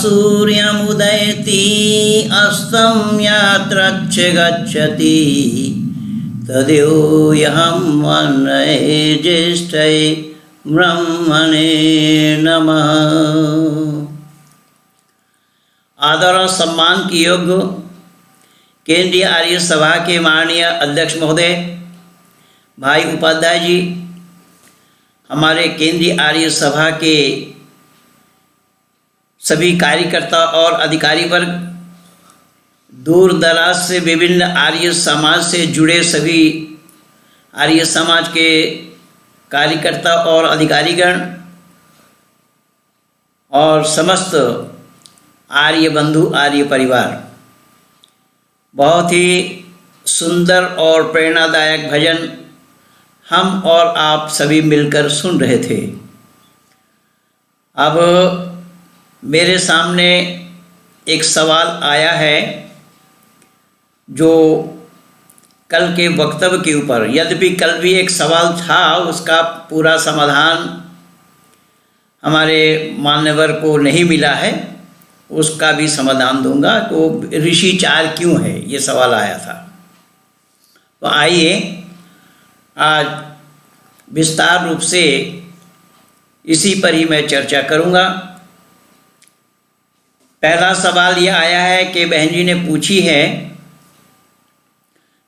सूर्यमुदयति अस्तं यत्र च गच्छति तदेवं वन्दे ज्येष्ठे ब्रह्मणे नमः। आदर और सम्मान की योग्य केंद्रीय आर्य सभा के माननीय अध्यक्ष महोदय भाई उपाध्याय जी, हमारे केंद्रीय आर्य सभा के सभी कार्यकर्ता और अधिकारी वर्ग, दूर दराज से विभिन्न आर्य समाज से जुड़े सभी आर्य समाज के कार्यकर्ता और अधिकारीगण और समस्त आर्य बंधु आर्य परिवार, बहुत ही सुंदर और प्रेरणादायक भजन हम और आप सभी मिलकर सुन रहे थे। अब मेरे सामने एक सवाल आया है जो कल के वक्तव्य के ऊपर, यद्यपि कल भी एक सवाल था, उसका पूरा समाधान हमारे मान्यवर को नहीं मिला है, उसका भी समाधान दूंगा। तो ऋषि चार क्यों है, ये सवाल आया था। तो आइए आज विस्तार रूप से इसी पर ही मैं चर्चा करूंगा। पहला सवाल ये आया है कि बहन जी ने पूछी है,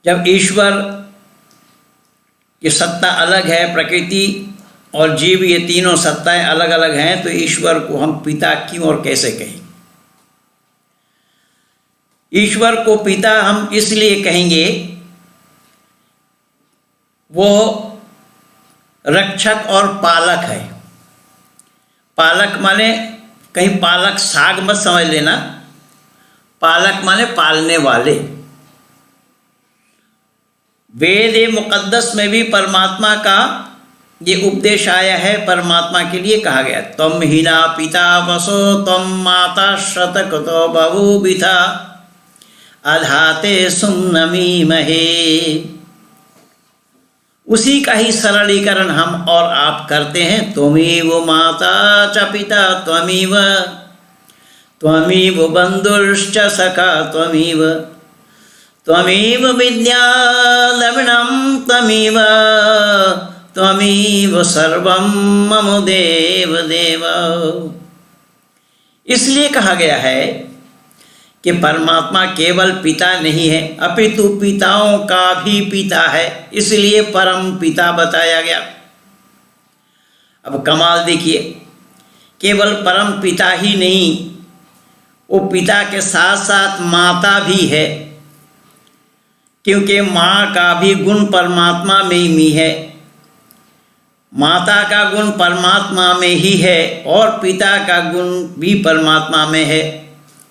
जब ईश्वर की सत्ता अलग है, प्रकृति और जीव ये तीनों सत्ताएं अलग अलग हैं, तो ईश्वर को हम पिता क्यों और कैसे कहें? ईश्वर को पिता हम इसलिए कहेंगे, वो रक्षक और पालक है। पालक माने कहीं पालक साग मत समझ लेना, पालक माने पालने वाले। वेद मुकद्दस में भी परमात्मा का ये उपदेश आया है, परमात्मा के लिए कहा गया, त्वम हीना पिता वसो त्वम माता शतक्रतो बहुविधा अधाते सुम्नमीमहे। उसी का ही सरलीकरण हम और आप करते हैं, त्वमेव माता च पिता त्वमेव, त्वमेव बन्धुश्च सखा त्वमेव, त्वमेव विद्या द्रविणं त्वमेव, त्वमेव सर्वं मम देव देव। इसलिए कहा गया है कि परमात्मा केवल पिता नहीं है, अपितु पिताओं का भी पिता है, इसलिए परम पिता बताया गया। अब कमाल देखिए, केवल परम पिता ही नहीं, वो पिता के साथ साथ माता भी है, क्योंकि माँ का भी गुण परमात्मा में ही है, माता का गुण परमात्मा में ही है और पिता का गुण भी परमात्मा में है,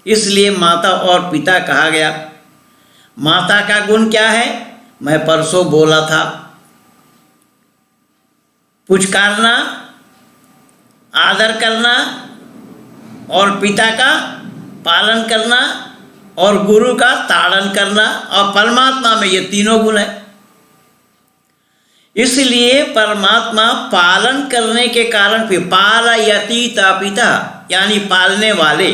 इसलिए माता और पिता कहा गया। माता का गुण क्या है, मैं परसों बोला था, पुचकारना, आदर करना, और पिता का पालन करना और गुरु का ताड़न करना, और परमात्मा में ये तीनों गुण है। इसलिए परमात्मा पालन करने के कारण फिर पालयति पिता, यानी पालने वाले,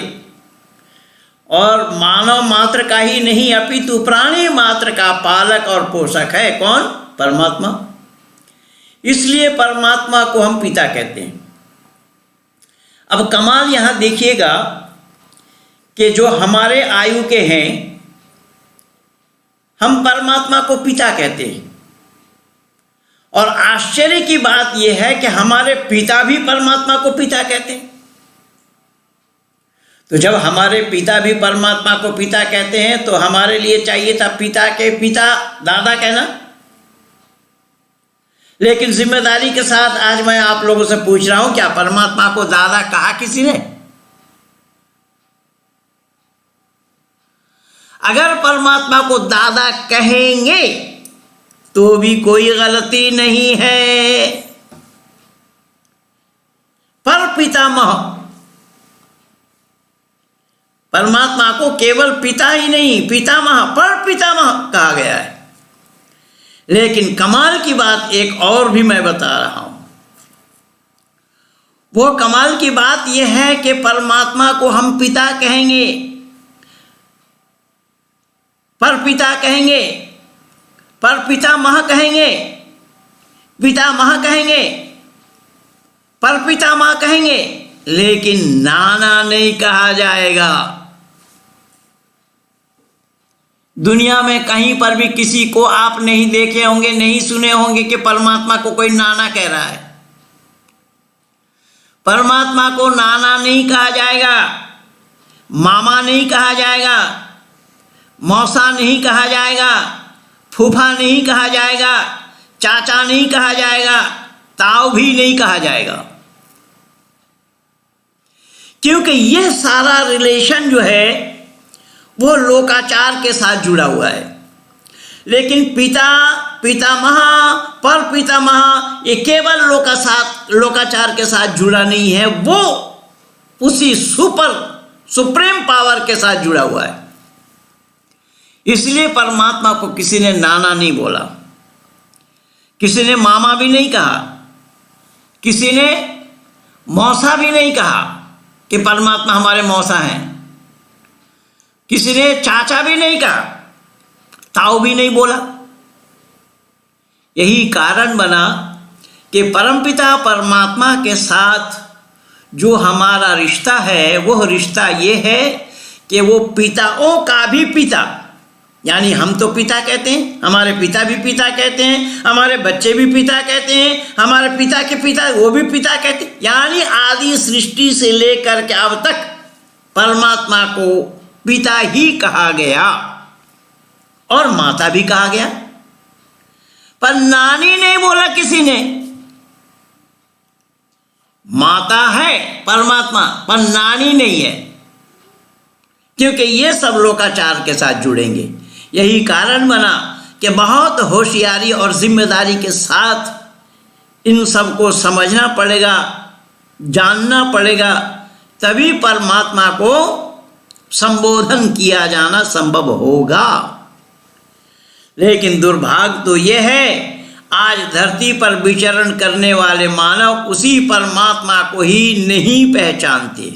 और मानव मात्र का ही नहीं अपितु प्राणी मात्र का पालक और पोषक है कौन? परमात्मा। इसलिए परमात्मा को हम पिता कहते हैं। अब कमाल यहां देखिएगा कि जो हमारे आयु के हैं, हम परमात्मा को पिता कहते हैं, और आश्चर्य की बात यह है कि हमारे पिता भी परमात्मा को पिता कहते हैं। तो जब हमारे पिता भी परमात्मा को पिता कहते हैं, तो हमारे लिए चाहिए था पिता के पिता दादा कहना। लेकिन जिम्मेदारी के साथ आज मैं आप लोगों से पूछ रहा हूं, क्या परमात्मा को दादा कहा किसी ने? अगर परमात्मा को दादा कहेंगे तो भी कोई गलती नहीं है। पर पितामह, परमात्मा को केवल पिता ही नहीं, पितामह, पर पितामह कहा गया है। लेकिन कमाल की बात एक और भी मैं बता रहा हूं, वो कमाल की बात यह है कि परमात्मा को हम पिता कहेंगे, पर पिता कहेंगे, पर पितामह कहेंगे, पितामह कहेंगे, पर पितामह कहेंगे, लेकिन नाना नहीं कहा जाएगा। दुनिया में कहीं पर भी किसी को आप नहीं देखे होंगे, नहीं सुने होंगे कि परमात्मा को कोई नाना कह रहा है। परमात्मा को नाना नहीं कहा जाएगा, मामा नहीं कहा जाएगा, मौसा नहीं कहा जाएगा, फूफा नहीं कहा जाएगा, चाचा नहीं कहा जाएगा, ताऊ भी नहीं कहा जाएगा, क्योंकि यह सारा रिलेशन जो है वो लोकाचार के साथ जुड़ा हुआ है। लेकिन पिता, पितामह, पर पितामह ये केवल लोकाचार के साथ जुड़ा नहीं है, वो उसी सुप्रीम पावर के साथ जुड़ा हुआ है। इसलिए परमात्मा को किसी ने नाना नहीं बोला, किसी ने मामा भी नहीं कहा, किसी ने मौसा भी नहीं कहा कि परमात्मा हमारे मौसा हैं, किसी ने चाचा भी नहीं कहा, ताऊ भी नहीं बोला। यही कारण बना कि परमपिता परमात्मा के साथ जो हमारा रिश्ता है, वह रिश्ता ये है कि वो पिताओं का भी पिता, यानी हम तो पिता कहते हैं, हमारे पिता भी पिता कहते हैं, हमारे बच्चे भी पिता कहते हैं, हमारे पिता के पिता वो भी पिता कहते हैं, यानी आदि सृष्टि से लेकर के अब तक परमात्मा को पिता ही कहा गया और माता भी कहा गया, पर नानी नहीं बोला किसी ने। माता है परमात्मा, पर नानी नहीं है, क्योंकि ये सब लोकाचार के साथ जुड़ेंगे। यही कारण बना कि बहुत होशियारी और जिम्मेदारी के साथ इन सब को समझना पड़ेगा, जानना पड़ेगा, तभी परमात्मा को संबोधन किया जाना संभव होगा। लेकिन दुर्भाग्य तो यह है, आज धरती पर विचरण करने वाले मानव उसी परमात्मा को ही नहीं पहचानते।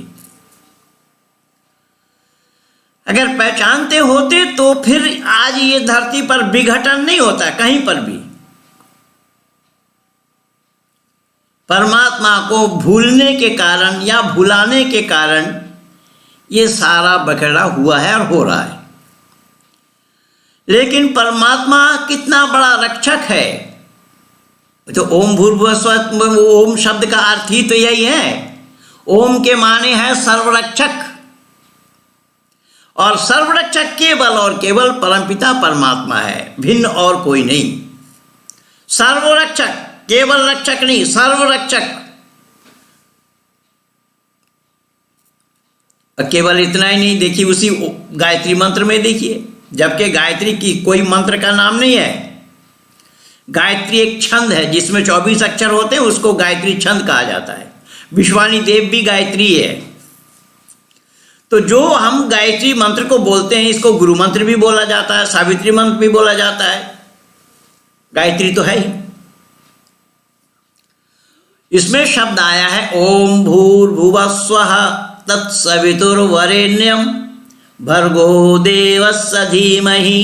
अगर पहचानते होते तो फिर आज ये धरती पर विघटन नहीं होता कहीं पर भी। परमात्मा को भूलने के कारण या भुलाने के कारण ये सारा बखेड़ा हुआ है और हो रहा है। लेकिन परमात्मा कितना बड़ा रक्षक है। तो ओम भूर्भुवः स्वः, ओम शब्द का अर्थ ही तो यही है। ओम के माने है सर्वरक्षक, और सर्वरक्षक केवल और केवल परमपिता परमात्मा है, भिन्न और कोई नहीं। सर्वरक्षक, केवल रक्षक नहीं, सर्वरक्षक। केवल इतना ही नहीं, देखिए उसी गायत्री मंत्र में देखिए, जबकि गायत्री की कोई मंत्र का नाम नहीं है। गायत्री एक छंद है जिसमें 24 अक्षर होते हैं, उसको गायत्री छंद कहा जाता है। विश्वानी देव भी गायत्री है। तो जो हम गायत्री मंत्र को बोलते हैं, इसको गुरु मंत्र भी बोला जाता है, सावित्री मंत्र भी बोला जाता है। गायत्री तो है ही। इसमें शब्द आया है ओम भूर्भुवः स्वः तत्सवितुर्वरेण्यं भर्गो देवस्य धीमहि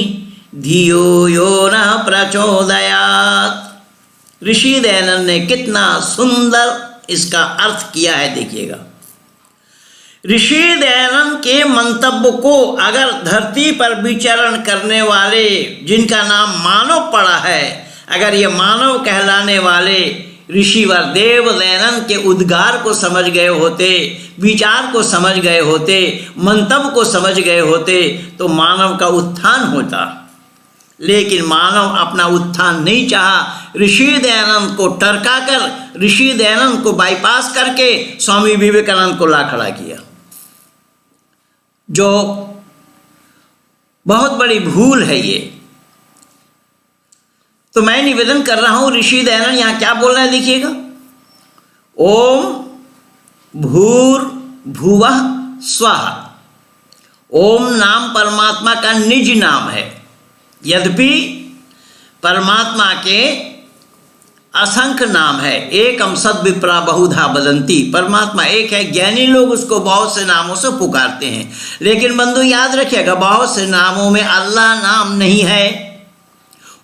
धियो यो नः प्रचोदयात्। ऋषि दयानंद ने कितना सुंदर इसका अर्थ किया है, देखिएगा। ऋषि दयानंद के मंतव्य को अगर धरती पर विचरण करने वाले जिनका नाम मानव पड़ा है, अगर ये मानव कहलाने वाले ऋषिवर देव दयानंद के उद्गार को समझ गए होते, विचार को समझ गए होते, मंतव्य को समझ गए होते, तो मानव का उत्थान होता। लेकिन मानव अपना उत्थान नहीं चाहा। ऋषि दयानंद को टरका कर, ऋषि दयानंद को बाईपास करके स्वामी विवेकानंद को ला खड़ा किया, जो बहुत बड़ी भूल है ये। तो मैं निवेदन कर रहा हूं, ऋषि दयानंद यहां क्या बोल रहे हैं, देखिएगा। ओम भूर्भुवः स्वः। ओम नाम परमात्मा का निज नाम है, यद्यपि परमात्मा के असंख्य नाम है। एकम सद विप्रा बहुधा वदंती, परमात्मा एक है, ज्ञानी लोग उसको बहुत से नामों से पुकारते हैं। लेकिन बंधु याद रखिएगा, बहुत से नामों में अल्लाह नाम नहीं है,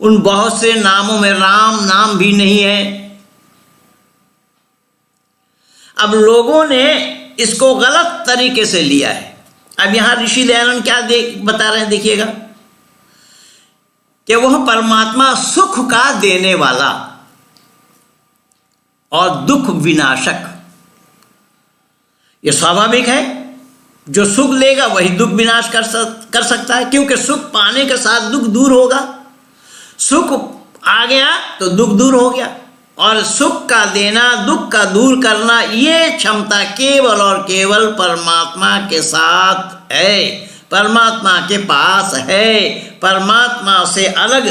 उन बहुत से नामों में राम नाम भी नहीं है। अब लोगों ने इसको गलत तरीके से लिया है। अब यहां ऋषि दयानंद क्या बता रहे हैं, देखिएगा कि वह परमात्मा सुख का देने वाला और दुख विनाशक, यह स्वाभाविक है। जो सुख लेगा वही दुख विनाश कर सकता है, क्योंकि सुख पाने के साथ दुख दूर होगा। सुख आ गया तो दुख दूर हो गया, और सुख का देना दुख का दूर करना ये क्षमता केवल और केवल परमात्मा के साथ है, परमात्मा के पास है। परमात्मा से अलग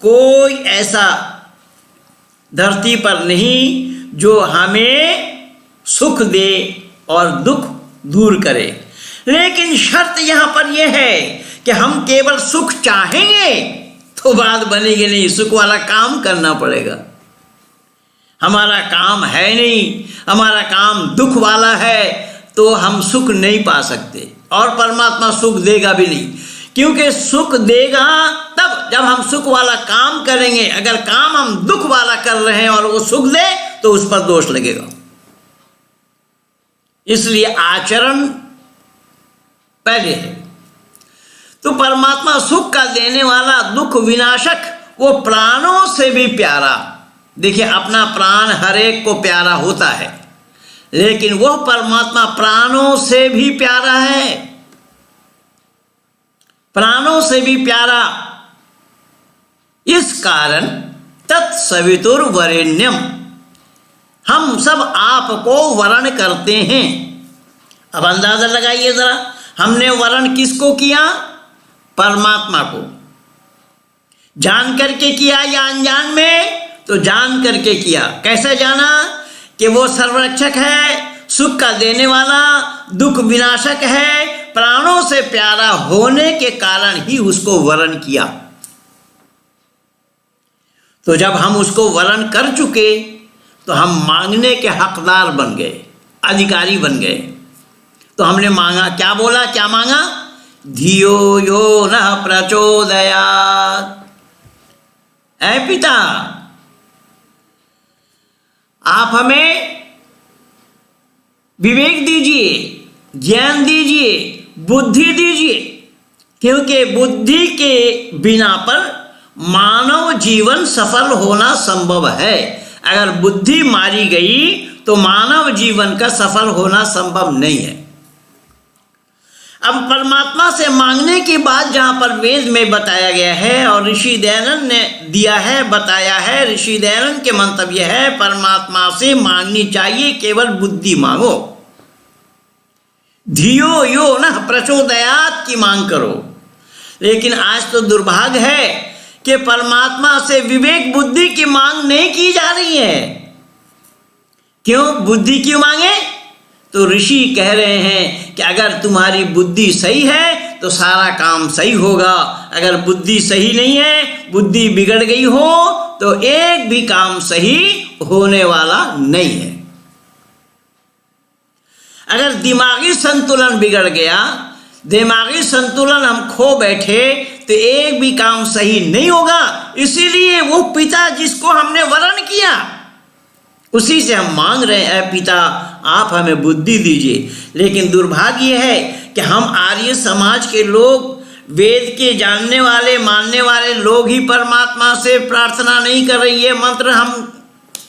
कोई ऐसा धरती पर नहीं जो हमें सुख दे और दुख दूर करे। लेकिन शर्त यहां पर यह है कि हम केवल सुख चाहेंगे तो बात बनेगी नहीं, सुख वाला काम करना पड़ेगा। हमारा काम है नहीं, हमारा काम दुख वाला है, तो हम सुख नहीं पा सकते, और परमात्मा सुख देगा भी नहीं, क्योंकि सुख देगा तब जब हम सुख वाला काम करेंगे। अगर काम हम दुख वाला कर रहे हैं और वो सुख दे तो उस पर दोष लगेगा। इसलिए आचरण पहले है। तो परमात्मा सुख का देने वाला, दुख विनाशक, वो प्राणों से भी प्यारा। देखिए, अपना प्राण हर एक को प्यारा होता है, लेकिन वह परमात्मा प्राणों से भी प्यारा है, प्राणों से भी प्यारा। इस कारण तत्सवितुर्वरेण्यम, हम सब आपको वरण करते हैं। अब अंदाजा लगाइए जरा, हमने वरण किसको किया? परमात्मा को। जान करके किया या अनजान में? तो जान करके किया। कैसे जाना? कि वो सर्वरक्षक है, सुख का देने वाला, दुख विनाशक है, प्राणों से प्यारा होने के कारण ही उसको वरण किया। तो जब हम उसको वरण कर चुके तो हम मांगने के हकदार बन गए, अधिकारी बन गए। तो हमने मांगा, क्या बोला, क्या मांगा? धियो यो नः प्रचोदयात्। ऐ पिता, आप हमें विवेक दीजिए, ज्ञान दीजिए, बुद्धि दीजिए, क्योंकि बुद्धि के बिना पर मानव जीवन सफल होना संभव है। अगर बुद्धि मारी गई तो मानव जीवन का सफल होना संभव नहीं है। अब परमात्मा से मांगने की बात जहां पर वेद में बताया गया है और ऋषि दयानंद ने दिया है, बताया है, ऋषि दयानंद के मंतव्य है परमात्मा से मांगनी चाहिए, केवल बुद्धि मांगो। धियो यो न प्रचोदयात् की मांग करो। लेकिन आज तो दुर्भाग्य है कि परमात्मा से विवेक बुद्धि की मांग नहीं की जा रही है। क्यों बुद्धि क्यों मांगे? तो ऋषि कह रहे हैं कि अगर तुम्हारी बुद्धि सही है तो सारा काम सही होगा, अगर बुद्धि सही नहीं है, बुद्धि बिगड़ गई हो तो एक भी काम सही होने वाला नहीं है। अगर दिमागी संतुलन बिगड़ गया, दिमागी संतुलन हम खो बैठे तो एक भी काम सही नहीं होगा। इसीलिए वो पिता जिसको हमने वरण किया उसी से हम मांग रहे हैं, पिता आप हमें बुद्धि दीजिए। लेकिन दुर्भाग्य है कि हम आर्य समाज के लोग, वेद के जानने वाले मानने वाले लोग ही परमात्मा से प्रार्थना नहीं कर रही है। मंत्र हम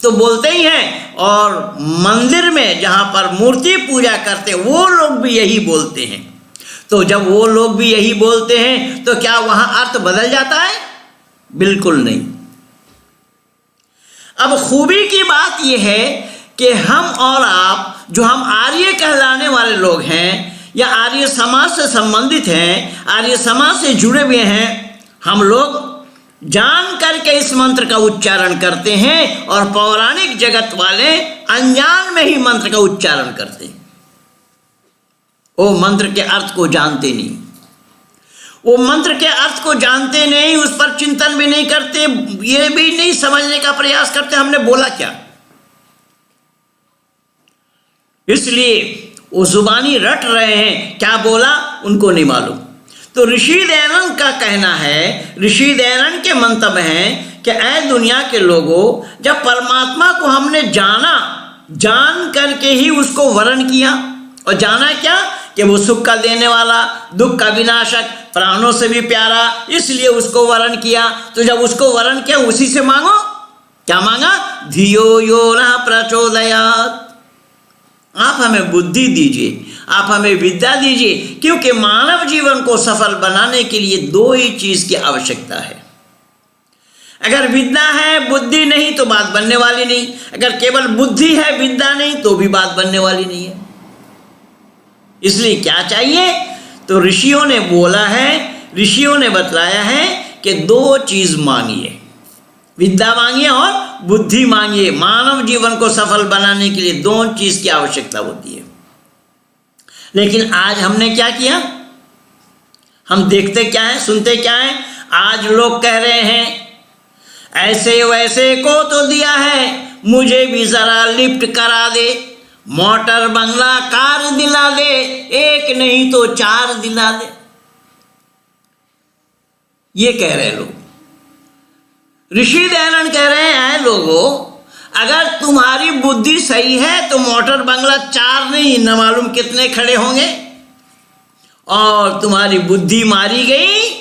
तो बोलते ही हैं, और मंदिर में जहाँ पर मूर्ति पूजा करते वो लोग भी यही बोलते हैं। तो जब वो लोग भी यही बोलते हैं तो क्या वहाँ अर्थ बदल जाता है? बिल्कुल नहीं। अब खूबी की बात यह है कि हम और आप, जो हम आर्य कहलाने वाले लोग हैं या आर्य समाज से संबंधित हैं, आर्य समाज से जुड़े हुए हैं, हम लोग जान करके इस मंत्र का उच्चारण करते हैं और पौराणिक जगत वाले अनजान में ही मंत्र का उच्चारण करते हैं। वो मंत्र के अर्थ को जानते नहीं। वो मंत्र के अर्थ को जानते नहीं, उस पर चिंतन भी नहीं करते, ये भी नहीं समझने का प्रयास करते हमने बोला क्या। इसलिए वो जुबानी रट रहे हैं, क्या बोला उनको नहीं मालूम। तो ऋषि दयानंद का कहना है, ऋषि दयानंद के मंतव्य हैं कि ऐ दुनिया के लोगों, जब परमात्मा को हमने जाना, जान करके ही उसको वर्ण किया, और जाना क्या कि वो सुख का देने वाला, दुख का विनाशक, प्राणों से भी प्यारा, इसलिए उसको वर्ण किया। तो जब उसको वर्ण किया, उसी से मांगो। क्या मांगा? धियो यो न प्रचोदयात्, आप हमें बुद्धि दीजिए, आप हमें विद्या दीजिए, क्योंकि मानव जीवन को सफल बनाने के लिए दो ही चीज की आवश्यकता है। अगर विद्या है, बुद्धि नहीं तो बात बनने वाली नहीं। अगर केवल बुद्धि है, विद्या नहीं, तो भी बात बनने वाली नहीं है। इसलिए क्या चाहिए? तो ऋषियों ने बोला है, ऋषियों ने बतलाया है कि दो चीज मांगिए, विद्या मांगिए और बुद्धि मांगिए। मानव जीवन को सफल बनाने के लिए दो चीज की आवश्यकता होती है। लेकिन आज हमने क्या किया? हम देखते क्या है, सुनते क्या है? आज लोग कह रहे हैं ऐसे वैसे को तो दिया है, मुझे भी जरा लिफ्ट करा दे, मोटर बंगला कार दिला दे, एक नहीं तो चार दिला दे, ये कह रहे लोग। ऋषि दयानंद कह रहे हैं लोगों, अगर तुम्हारी बुद्धि सही है तो मोटर बंगला चार नहीं न मालूम कितने खड़े होंगे, और तुम्हारी बुद्धि मारी गई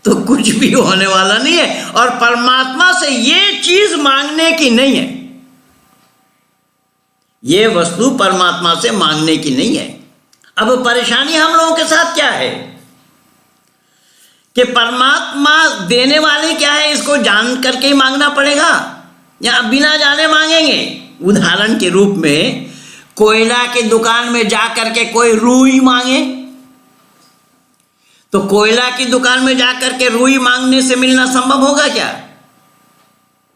तो कुछ भी होने वाला नहीं है। और परमात्मा से ये चीज मांगने की नहीं है, ये वस्तु परमात्मा से मांगने की नहीं है। अब परेशानी हम लोगों के साथ क्या है कि परमात्मा देने वाले क्या है, इसको जान करके ही मांगना पड़ेगा या बिना जाने मांगेंगे। उदाहरण के रूप में कोयला के दुकान में जा करके कोई रुई मांगे, तो कोयला की दुकान में जा करके रुई मांगने से मिलना संभव होगा क्या?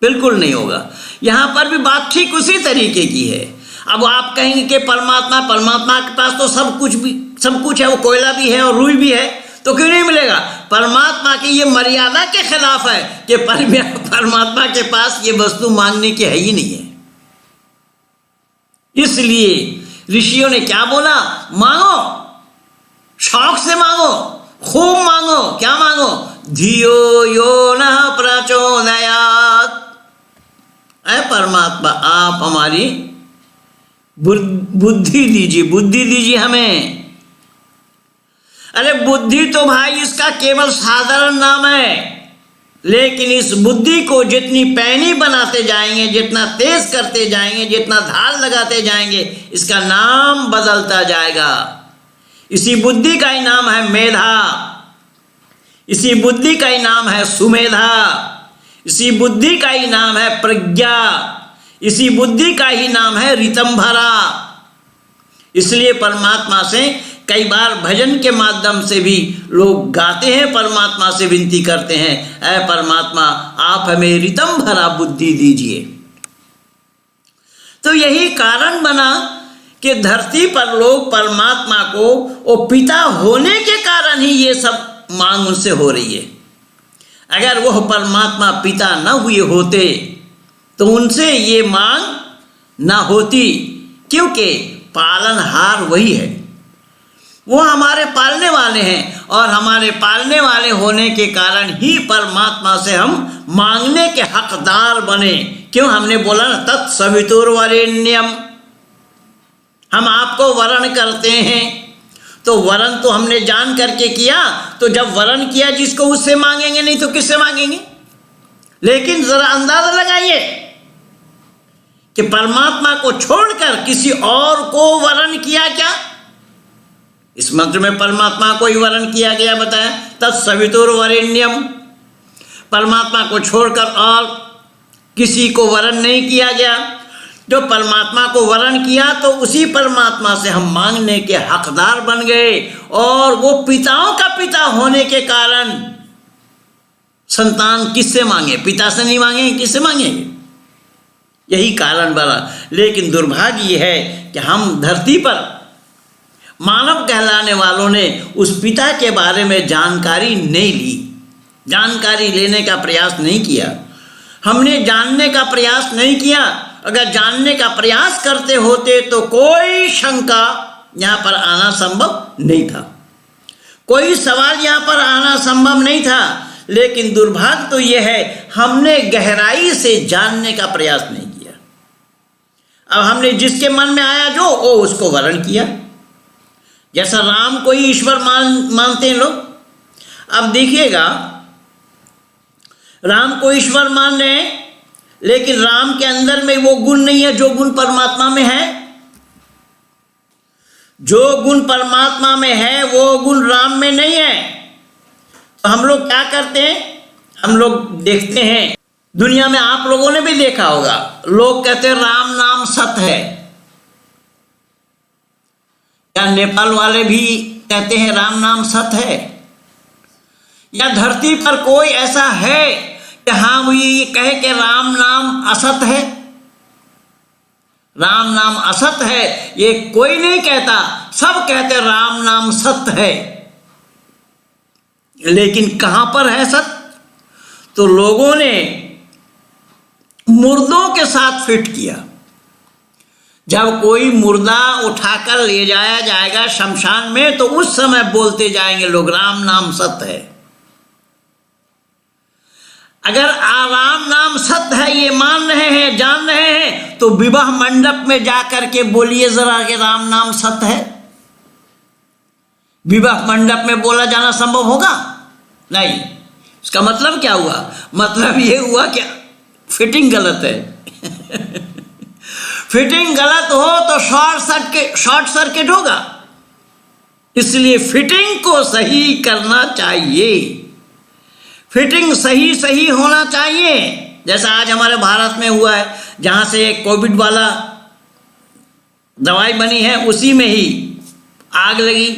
बिल्कुल नहीं होगा। यहां पर भी बात ठीक उसी तरीके की है। अब आप कहेंगे कि परमात्मा के पास तो सब कुछ है, वो कोयला भी है और रुई भी है, तो क्यों नहीं मिलेगा? परमात्मा की ये मर्यादा के खिलाफ है कि परमात्मा के पास ये वस्तु मांगने की है ही नहीं है। इसलिए ऋषियों ने क्या बोला? मांगो, शौक से मांगो, खूब मांगो। क्या मांगो? धियो यो न प्रचोदयात्, ऐ परमात्मा आप हमारी बुद्धि दीजिए हमें। अरे बुद्धि तो भाई इसका केवल साधारण नाम है, लेकिन इस बुद्धि को जितनी पैनी बनाते जाएंगे, जितना तेज करते जाएंगे, जितना धार लगाते जाएंगे, इसका नाम बदलता जाएगा। इसी बुद्धि का ही नाम है मेधा, इसी बुद्धि का ही नाम है सुमेधा, इसी बुद्धि का ही नाम है प्रज्ञा, इसी बुद्धि का ही नाम है ऋतंभरा। इसलिए परमात्मा से कई बार भजन के माध्यम से भी लोग गाते हैं, परमात्मा से विनती करते हैं, ऐ परमात्मा आप हमें ऋतंभरा बुद्धि दीजिए। तो यही कारण बना कि धरती पर लोग परमात्मा को वो पिता होने के कारण ही ये सब मांग उनसे हो रही है। अगर वह परमात्मा पिता न हुए होते तो उनसे ये मांग ना होती, क्योंकि पालनहार वही है, वो हमारे पालने वाले हैं, और हमारे पालने वाले होने के कारण ही परमात्मा से हम मांगने के हकदार बने। क्यों? हमने बोला ना तत्सवितुर्वरेण्यम, हम आपको वरण करते हैं, तो वरण तो हमने जान करके किया, तो जब वरण किया जिसको उससे मांगेंगे, नहीं तो किससे मांगेंगे? लेकिन जरा अंदाजा लगाइए कि परमात्मा को छोड़कर किसी और को वरण किया क्या? इस मंत्र में परमात्मा को ही वरण किया गया, बताया तत्सवितुर्वरेण्यम। परमात्मा को छोड़कर और किसी को वरण नहीं किया गया। जो परमात्मा को वरण किया तो उसी परमात्मा से हम मांगने के हकदार बन गए, और वो पिताओं का पिता होने के कारण संतान किससे मांगे? पिता से नहीं मांगेंगे, किससे मांगेंगे? यही कारण बना। लेकिन दुर्भाग्य ये है कि हम धरती पर मानव कहलाने वालों ने उस पिता के बारे में जानकारी नहीं ली, जानकारी लेने का प्रयास नहीं किया। हमने जानने का प्रयास नहीं किया। अगर जानने का प्रयास करते होते तो कोई शंका यहाँ पर आना संभव नहीं था, कोई सवाल यहाँ पर आना संभव नहीं था। लेकिन दुर्भाग्य तो यह है, हमने गहराई से जानने का प्रयास नहीं किया। अब हमने जिसके मन में आया जो वो उसको वर्ण किया। जैसा राम को ही ईश्वर मानते हैं लोग। अब देखिएगा, राम को ईश्वर मान रहे हैं, लेकिन राम के अंदर में वो गुण नहीं है जो गुण परमात्मा में है। जो गुण परमात्मा में है वो गुण राम में नहीं है। तो हम लोग क्या करते हैं, हम लोग देखते हैं दुनिया में, आप लोगों ने भी देखा होगा, लोग कहते हैं राम नाम सत्य है, या नेपाल वाले भी कहते हैं राम नाम सत्य है, या धरती पर कोई ऐसा है कि हाँ वो ये कहे कि राम नाम असत है। राम नाम असत है ये कोई नहीं कहता, सब कहते राम नाम सत्य है। लेकिन कहां पर है सत्य? तो लोगों ने मुर्दों के साथ फिट किया। जब कोई मुर्दा उठाकर ले जाया जाएगा शमशान में, तो उस समय बोलते जाएंगे लोग राम नाम सत्य है। अगर राम नाम सत्य है ये मान रहे हैं, जान रहे हैं, तो विवाह मंडप में जाकर के बोलिए जरा कि राम नाम सत्य है। विवाह मंडप में बोला जाना संभव होगा? नहीं। इसका मतलब क्या हुआ? मतलब ये हुआ कि फिटिंग गलत है। फिटिंग गलत हो तो शॉर्ट सर्किट होगा। इसलिए फिटिंग को सही करना चाहिए, फिटिंग सही होना चाहिए। जैसा आज हमारे भारत में हुआ है, जहां से कोविड वाला दवाई बनी है उसी में ही आग लगी,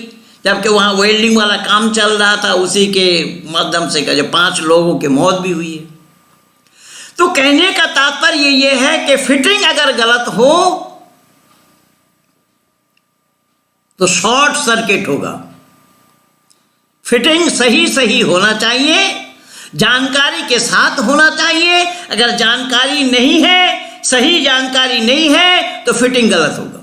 जबकि वहां वेल्डिंग वाला काम चल रहा था, उसी के माध्यम से 5 लोगों की मौत भी हुई है। तो कहने का तात्पर्य ये है कि फिटिंग अगर गलत हो तो शॉर्ट सर्किट होगा। फिटिंग सही होना चाहिए, जानकारी के साथ होना चाहिए। अगर जानकारी नहीं है, सही जानकारी नहीं है, तो फिटिंग गलत होगा।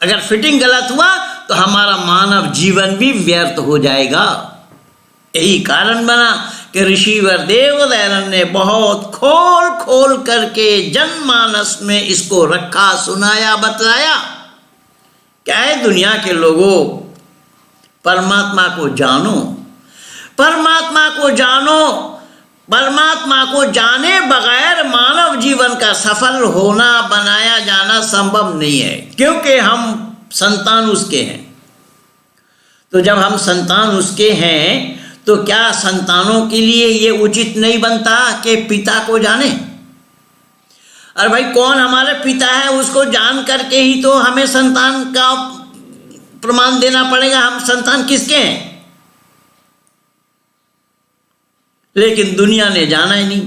अगर फिटिंग गलत हुआ तो हमारा मानव जीवन भी व्यर्थ हो जाएगा। यही कारण बना कि ऋषिवर देवदयानंद ने बहुत खोल करके जनमानस में इसको रखा, सुनाया, बतलाया। क्या है दुनिया के लोगों, परमात्मा को जानो, परमात्मा को जानो। परमात्मा को जाने बगैर मानव जीवन का सफल होना, बनाया जाना संभव नहीं है, क्योंकि हम संतान उसके हैं। तो जब हम संतान उसके हैं तो क्या संतानों के लिए ये उचित नहीं बनता कि पिता को जाने? अरे भाई, कौन हमारे पिता है उसको जान करके ही तो हमें संतान का प्रमाण देना पड़ेगा, हम संतान किसके हैं। लेकिन दुनिया ने जाना ही नहीं,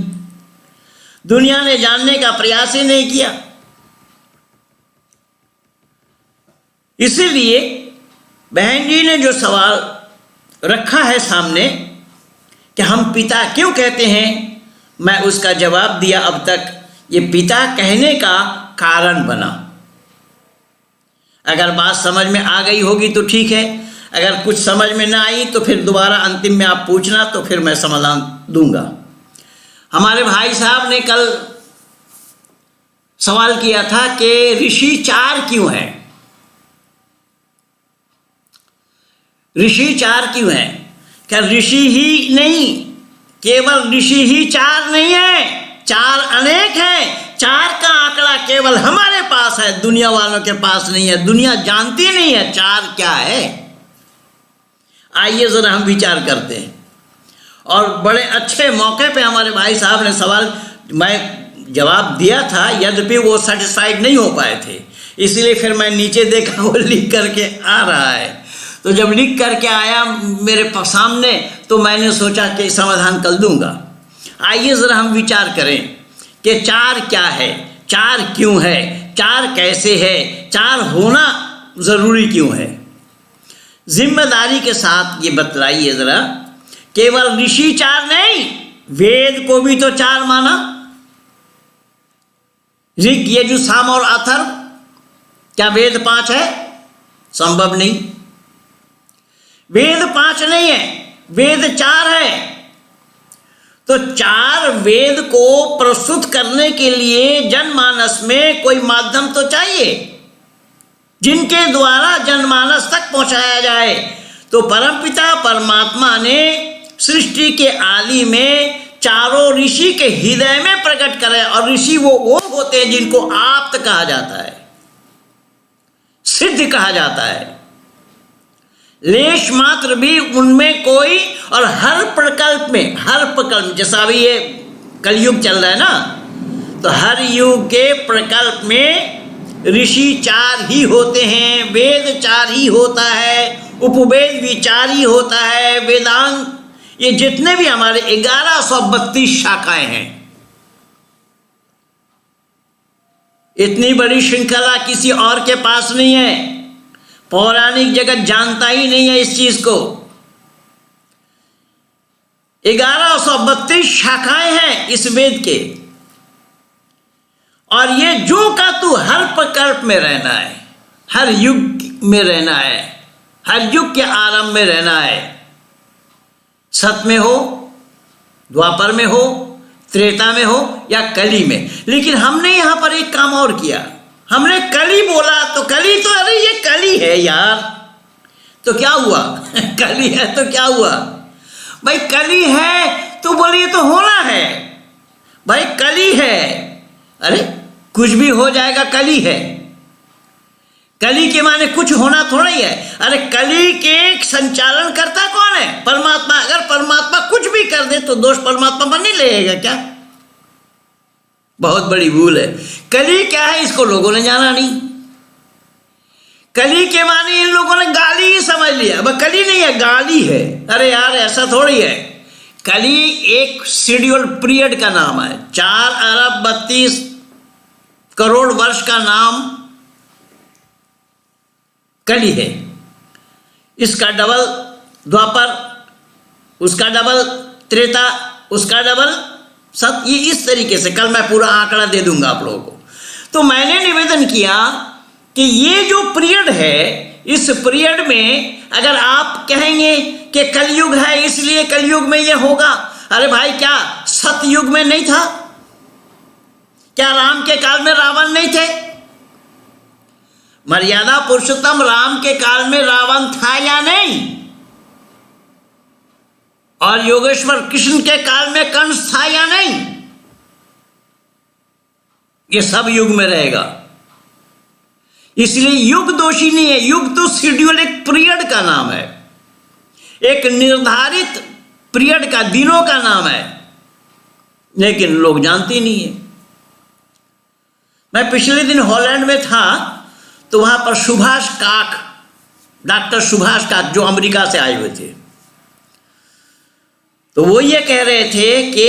दुनिया ने जानने का प्रयास ही नहीं किया। इसीलिए बहन जी ने जो सवाल रखा है सामने कि हम पिता क्यों कहते हैं, मैं उसका जवाब दिया। अब तक ये पिता कहने का कारण बना। अगर बात समझ में आ गई होगी तो ठीक है, अगर कुछ समझ में ना आई तो फिर दोबारा अंतिम में आप पूछना, तो फिर मैं समाधान दूंगा। हमारे भाई साहब ने कल सवाल किया था कि ऋषि 4 क्यों हैं, ऋषि 4 क्यों हैं? क्या ऋषि ही नहीं, केवल ऋषि ही 4 नहीं है, 4 अनेक हैं। 4 का आंकड़ा केवल हमारे पास है, दुनिया वालों के पास नहीं है। दुनिया जानती नहीं है 4 क्या है। आइए जरा हम विचार करते हैं। और बड़े अच्छे मौके पे हमारे भाई साहब ने सवाल, मैं जवाब दिया था, यद्यपि वो सेटिस्फाइड नहीं हो पाए थे, इसलिए फिर मैं नीचे देखा वो लिख करके आ रहा है। तो जब लिख करके आया मेरे सामने तो मैंने सोचा कि समाधान कल दूंगा। आइए ज़रा हम विचार करें कि 4 क्या है, 4 क्यों है, 4 कैसे है, 4 होना ज़रूरी क्यों है। जिम्मेदारी के साथ ये बतलाइए जरा, केवल ऋषि 4 नहीं, वेद को भी तो 4 माना। ऋग, यजुः, साम और अथर्व, क्या वेद 5 है? संभव नहीं। वेद 5 नहीं है, वेद 4 है। तो 4 वेद को प्रस्तुत करने के लिए जनमानस में कोई माध्यम तो चाहिए जिनके द्वारा जनमानस तक पहुंचाया जाए। तो परमपिता परमात्मा ने सृष्टि के आदि में चारों ऋषि के हृदय में प्रकट करे, और ऋषि वो होते हैं जिनको आप्त कहा जाता है, सिद्ध कहा जाता है। लेश मात्र भी उनमें कोई, और हर प्रकल्प में, जैसा अभी ये कलयुग चल रहा है ना, तो हर युग के प्रकल्प में ऋषि 4 ही होते हैं, वेद 4 ही होता है, उपवेद भी 4 ही होता है, वेदांत, ये जितने भी हमारे 1132 शाखाएं हैं, इतनी बड़ी श्रृंखला किसी और के पास नहीं है। पौराणिक जगत जानता ही नहीं है इस चीज को। 1132 शाखाएं हैं इस वेद के, और ये जो का तू हर प्रकल्प में रहना है, हर युग में रहना है, हर युग के आरंभ में रहना है, सत में हो, द्वापर में हो, त्रेता में हो या कली में। लेकिन हमने यहां पर एक काम और किया, हमने कली बोला तो कली, तो अरे ये कली है यार, तो क्या हुआ? कली है तो क्या हुआ भाई? कली है तो बोलिए तो होना है भाई, कली है, अरे कुछ भी हो जाएगा, कली है। कली के माने कुछ होना थोड़ा ही है। अरे कली के संचालन करता कौन है? परमात्मा। अगर परमात्मा कुछ भी कर दे तो दोष परमात्मा पर नहीं लगेगा क्या? बहुत बड़ी भूल है। कली क्या है इसको लोगों ने जाना नहीं। कली के माने इन लोगों ने गाली ही समझ लिया। अब कली नहीं है, गाली है। अरे यार ऐसा थोड़ी है। कली एक शेड्यूल पीरियड का नाम है। 4 अरब 32 करोड़ वर्ष का नाम कली है। इसका डबल द्वापर, उसका डबल त्रेता, उसका डबल सत। ये इस तरीके से कल मैं पूरा आंकड़ा दे दूंगा आप लोगों को। तो मैंने निवेदन किया कि ये जो पीरियड है, इस पीरियड में अगर आप कहेंगे कि कलयुग है इसलिए कलयुग में ये होगा, अरे भाई क्या सतयुग में नहीं था? क्या राम के काल में रावण नहीं थे? मर्यादा पुरुषोत्तम राम के काल में रावण था या नहीं? और योगेश्वर कृष्ण के काल में कंस था या नहीं? ये सब युग में रहेगा। इसलिए युग दोषी नहीं है। युग तो शेड्यूल एक पीरियड का नाम है, एक निर्धारित पीरियड का, दिनों का नाम है, लेकिन लोग जानते नहीं है। मैं पिछले दिन हॉलैंड में था तो वहां पर सुभाष काक, डॉक्टर सुभाष काक जो अमेरिका से आए हुए थे, तो वो ये कह रहे थे कि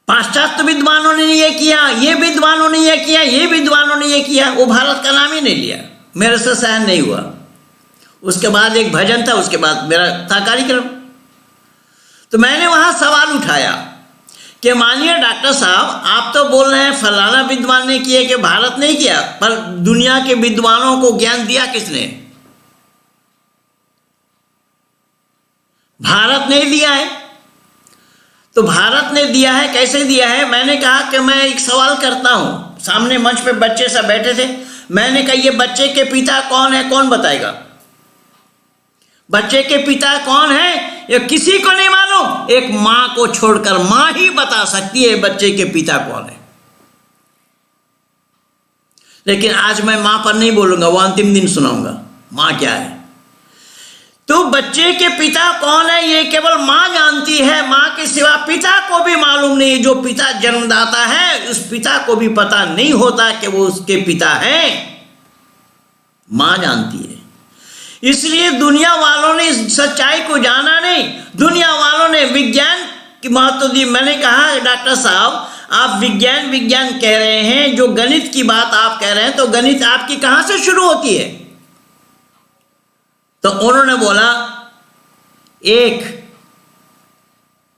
पाश्चात्य विद्वानों ने ये किया, ये विद्वानों ने ये किया, ये विद्वानों ने ये किया। वो भारत का नाम ही नहीं लिया। मेरे से सहन नहीं हुआ। उसके बाद एक भजन था, उसके बाद मेरा था कार्यक्रम। तो मैंने वहां सवाल उठाया कि मानिए डॉक्टर साहब, आप तो बोल रहे हैं फलाना विद्वान ने किया कि भारत नहीं किया, पर दुनिया के विद्वानों को ज्ञान दिया किसने? भारत ने दिया है। तो भारत ने दिया है, कैसे दिया है? मैंने कहा कि मैं एक सवाल करता हूं। सामने मंच पे बच्चे सब बैठे थे। मैंने कहा ये बच्चे के पिता कौन है, कौन बताएगा? बच्चे के पिता कौन है ये किसी को नहीं मालूम। एक मां को छोड़कर मां ही बता सकती है बच्चे के पिता कौन है। लेकिन आज मैं मां पर नहीं बोलूंगा, वो अंतिम दिन सुनाऊंगा मां क्या है। तो बच्चे के पिता कौन है ये केवल मां जानती है। मां के सिवा पिता को भी मालूम नहीं। जो पिता जन्मदाता है उस पिता को भी पता नहीं होता कि वो उसके पिता हैं। मां जानती है। इसलिए दुनिया वालों ने इस सच्चाई को जाना नहीं। दुनिया वालों ने विज्ञान की महत्व दी। मैंने कहा डॉक्टर साहब आप विज्ञान विज्ञान कह रहे हैं, जो गणित की बात आप कह रहे हैं, तो गणित आपकी कहां से शुरू होती है? तो उन्होंने बोला 1।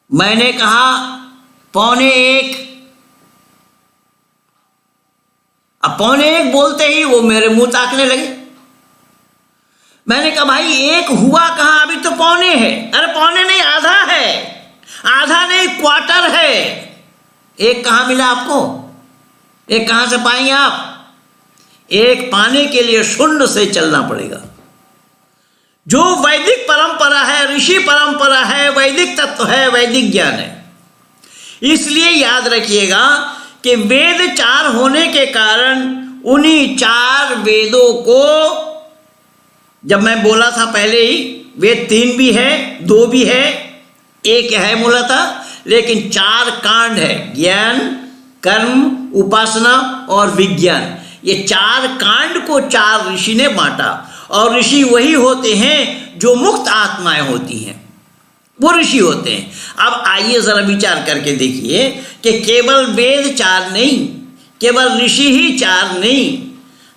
मैंने कहा 1:15। अब 1:15 बोलते ही वो मेरे मुंह ताकने लगे। मैंने कहा भाई 1 हुआ कहाँ, अभी तो 1:15 है। अरे 1:15 नहीं, आधा है, आधा नहीं, क्वार्टर है। 1 कहाँ मिला आपको? 1 कहाँ से पाएंगे आप? 1 पाने के लिए 0 से चलना पड़ेगा। जो वैदिक परंपरा है, ऋषि परंपरा है, वैदिक तत्व है, वैदिक ज्ञान है। इसलिए याद रखिएगा कि वेद 4 होने के कारण उन्हीं 4 वेदों को, जब मैं बोला था पहले ही, वेद 3 भी है, 2 भी है, 1 है मूलतः, लेकिन 4 कांड है, ज्ञान, कर्म, उपासना और विज्ञान। ये 4 कांड को 4 ऋषि ने बांटा, और ऋषि वही होते हैं जो मुक्त आत्माएं होती हैं, वो ऋषि होते हैं। अब आइए जरा विचार करके देखिए कि केवल वेद 4 नहीं, केवल ऋषि ही 4 नहीं।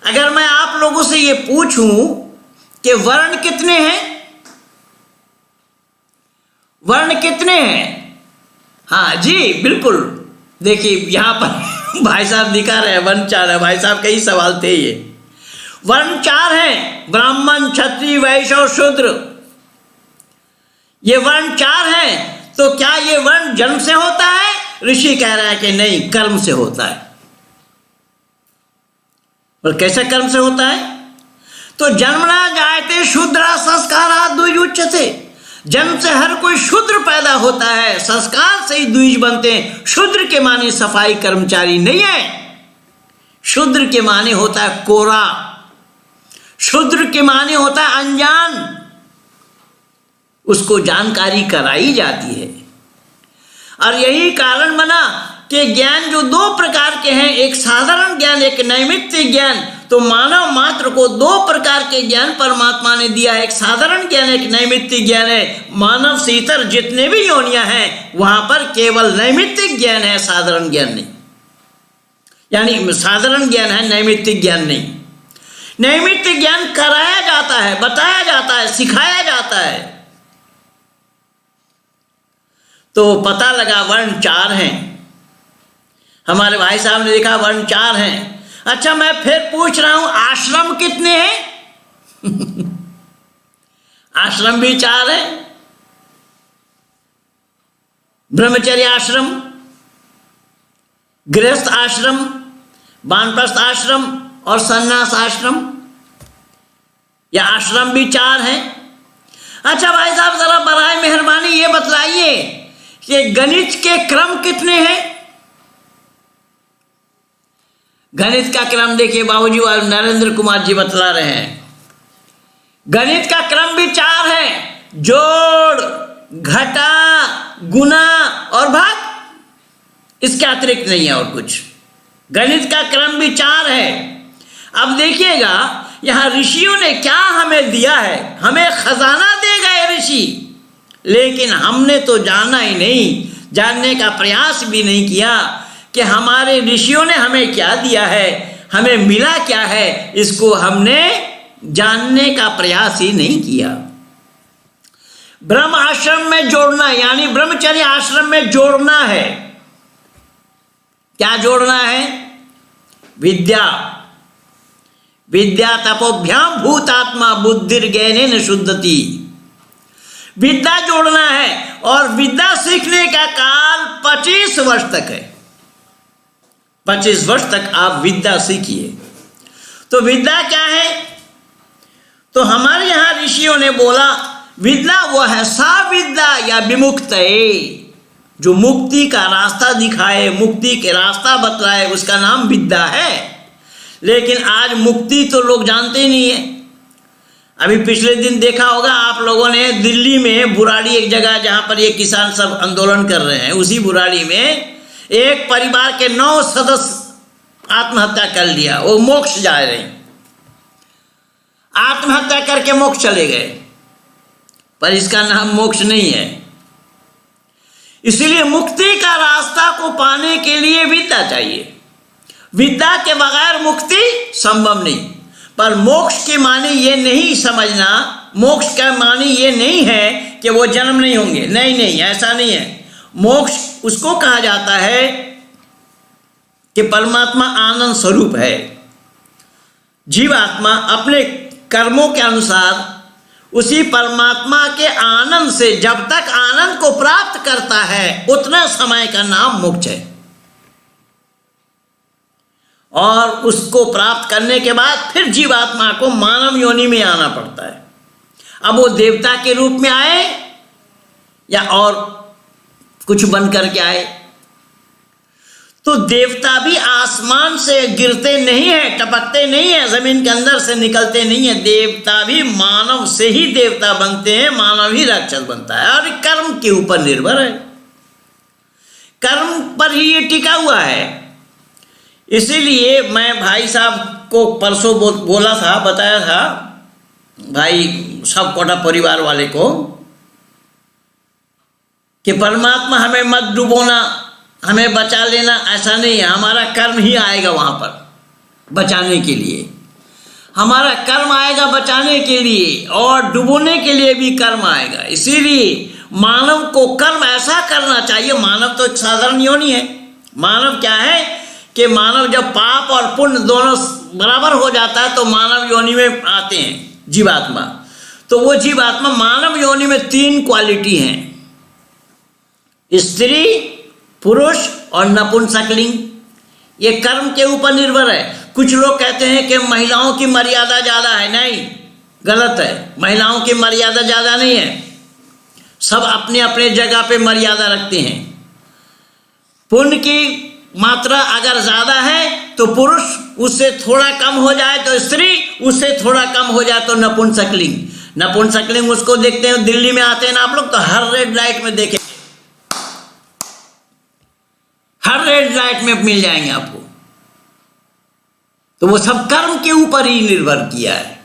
अगर मैं आप लोगों से ये पूछूं कि वर्ण कितने हैं, वर्ण कितने हैं? हाँ जी बिल्कुल, देखिए यहां पर भाई साहब दिखा रहे हैं वर्ण 4 है। भाई साहब कई सवाल थे। ये वर्ण 4 हैं, ब्राह्मण, क्षत्रिय, वैश्य और शूद्र। ये वर्ण 4 हैं। तो क्या ये वर्ण जन्म से होता है? ऋषि कह रहा है कि नहीं, कर्म से होता है। और कैसे कर्म से होता है? तो जन्मना जायते शूद्रा संस्कारात् द्विज उच्यते। जन्म से हर कोई शूद्र पैदा होता है, संस्कार से ही द्विज बनते हैं। शूद्र के माने सफाई कर्मचारी नहीं है, शूद्र के माने होता है कोरा, शूद्र के माने होता है अनजान, उसको जानकारी कराई जाती है। और यही कारण बना कि ज्ञान जो 2 प्रकार के हैं, एक साधारण ज्ञान, एक नैमित्तिक ज्ञान। तो मानव मात्र को 2 प्रकार के ज्ञान परमात्मा ने दिया है, एक साधारण ज्ञान, एक नैमित्तिक ज्ञान है। मानव से इतर जितने भी योनियां हैं वहां पर केवल नैमित्तिक ज्ञान है, साधारण ज्ञान नहीं। यानी साधारण ज्ञान है, नैमित्तिक ज्ञान नहीं। नैमित्तिक ज्ञान कराया जाता है, बताया जाता है, सिखाया जाता है। तो पता लगा वर्ण 4 हैं। हमारे भाई साहब ने देखा वर्ण 4 हैं। अच्छा, मैं फिर पूछ रहा हूं आश्रम कितने हैं? आश्रम भी 4 है। ब्रह्मचर्य आश्रम, गृहस्थ आश्रम, वानप्रस्थ आश्रम और संन्यास आश्रम। यह आश्रम भी 4 हैं। अच्छा भाई साहब, जरा बराए मेहरबानी ये बतलाइए कि गणित के क्रम कितने हैं? गणित का क्रम देखिए, बाबूजी और नरेंद्र कुमार जी बतला रहे हैं। गणित का क्रम भी 4 है, जोड़, घटा, गुना और भाग। इसके अतिरिक्त नहीं है और कुछ। गणित का क्रम भी 4 है। अब देखिएगा यहां ऋषियों ने क्या हमें दिया है। हमें खजाना दे गए ऋषि, लेकिन हमने तो जाना ही नहीं, जानने का प्रयास भी नहीं किया कि हमारे ऋषियों ने हमें क्या दिया है, हमें मिला क्या है। इसको हमने जानने का प्रयास ही नहीं किया। ब्रह्म आश्रम में जोड़ना, यानी ब्रह्मचर्य आश्रम में जोड़ना है। क्या जोड़ना है? विद्या। विद्या तपोभ्याम भूतात्मा बुद्धिर्ज्ञानेन शुद्धति। विद्या जोड़ना है, और विद्या सीखने का काल 25 वर्ष तक है। 25 वर्ष तक आप विद्या सीखिए। तो विद्या क्या है? तो हमारे यहां ऋषियों ने बोला विद्या वो है सा विद्या या विमुक्त है, जो मुक्ति का रास्ता दिखाए, मुक्ति के रास्ता बतलाए, उसका नाम विद्या है। लेकिन आज मुक्ति तो लोग जानते ही नहीं है। अभी पिछले दिन देखा होगा आप लोगों ने, दिल्ली में बुराड़ी एक जगह जहां पर ये किसान सब आंदोलन कर रहे हैं, उसी बुराड़ी में एक परिवार के 9 सदस्य आत्महत्या कर लिया। वो मोक्ष जा रहे हैं, आत्महत्या करके मोक्ष चले गए, पर इसका नाम मोक्ष नहीं है। इसलिए मुक्ति का रास्ता को पाने के लिए विद्या चाहिए। विद्या के बगैर मुक्ति संभव नहीं। पर मोक्ष के माने ये नहीं समझना मोक्ष का मानी ये नहीं है कि वो जन्म नहीं होंगे, नहीं नहीं, ऐसा नहीं है। मोक्ष उसको कहा जाता है कि परमात्मा आनंद स्वरूप है। जीवात्मा अपने कर्मों के अनुसार उसी परमात्मा के आनंद से जब तक आनंद को प्राप्त करता है उतना समय का नाम मोक्ष है। और उसको प्राप्त करने के बाद फिर जीवात्मा को मानव योनि में आना पड़ता है। अब वो देवता के रूप में आए या और कुछ बन करके आए, तो देवता भी आसमान से गिरते नहीं है, टपकते नहीं है, जमीन के अंदर से निकलते नहीं है। देवता भी मानव से ही देवता बनते हैं, मानव ही राक्षस बनता है। और कर्म के ऊपर निर्भर है, कर्म पर ही ये टिका हुआ है। इसीलिए मैं भाई साहब को परसों बोला था, बताया था भाई सब कोटा परिवार वाले को कि परमात्मा हमें मत डुबोना, हमें बचा लेना, ऐसा नहीं है। हमारा कर्म ही आएगा वहां पर बचाने के लिए, हमारा कर्म आएगा बचाने के लिए, और डुबोने के लिए भी कर्म आएगा। इसीलिए मानव को कर्म ऐसा करना चाहिए। मानव तो एक साधारण योनि है। मानव क्या है कि मानव जब पाप और पुण्य दोनों बराबर हो जाता है तो मानव योनि में आते हैं जीवात्मा। तो वो जीवात्मा मानव योनि में 3 क्वालिटी हैं, स्त्री, पुरुष और नपुंसकलिंग। ये कर्म के ऊपर निर्भर है। कुछ लोग कहते हैं कि महिलाओं की मर्यादा ज्यादा है, नहीं, गलत है। महिलाओं की मर्यादा ज्यादा नहीं है, सब अपने अपने जगह पे मर्यादा रखते हैं। पुण्य की मात्रा अगर ज्यादा है तो पुरुष, उससे थोड़ा कम हो जाए तो स्त्री, उससे थोड़ा कम हो जाए तो नपुंसकलिंग। नपुंसकलिंग उसको देखते हैं, दिल्ली में आते हैं ना आप लोग, तो हर रेड लाइट में देखेंगे, हर रेड लाइट में मिल जाएंगे आपको। तो वो सब कर्म के ऊपर ही निर्भर किया है,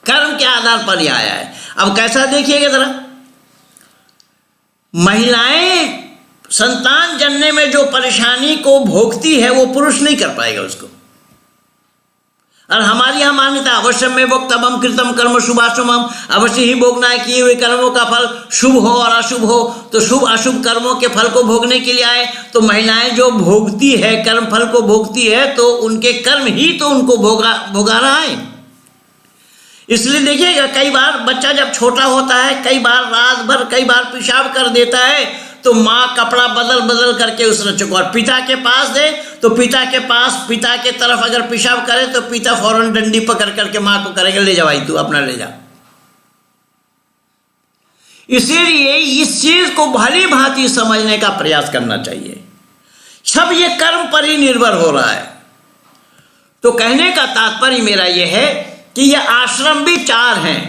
कर्म के आधार पर ही आया है। अब कैसा देखिएगा जरा, महिलाएं संतान जनने में जो परेशानी को भोगती है वो पुरुष नहीं कर पाएगा उसको। और हमारी यहां मान्यता अवश्य में भोक्तव्यम कृतम कर्म शुभाशुभम, अवश्य ही भोगना है, किए हुए कर्मों का फल शुभ हो और अशुभ हो। तो शुभ अशुभ कर्मों के फल को भोगने के लिए आए। तो महिलाएं जो भोगती है, कर्म फल को भोगती है, तो उनके कर्म ही तो उनको भोगा रहा है। इसलिए देखिएगा, कई बार बच्चा जब छोटा होता है, कई बार रात भर कई बार पेशाब कर देता है, तो माँ कपड़ा बदल बदल करके उस बच्चे को और पिता के पास दे, तो पिता के पास, पिता के तरफ अगर पेशाब करे तो पिता फौरन डंडी पकड़ करके माँ को करेंगे, ले जा भाई तू अपना ले जा। इसीलिए इस चीज को भली भांति समझने का प्रयास करना चाहिए। सब ये कर्म पर ही निर्भर हो रहा है। तो कहने का तात्पर्य मेरा यह है कि ये आश्रम भी 4 हैं।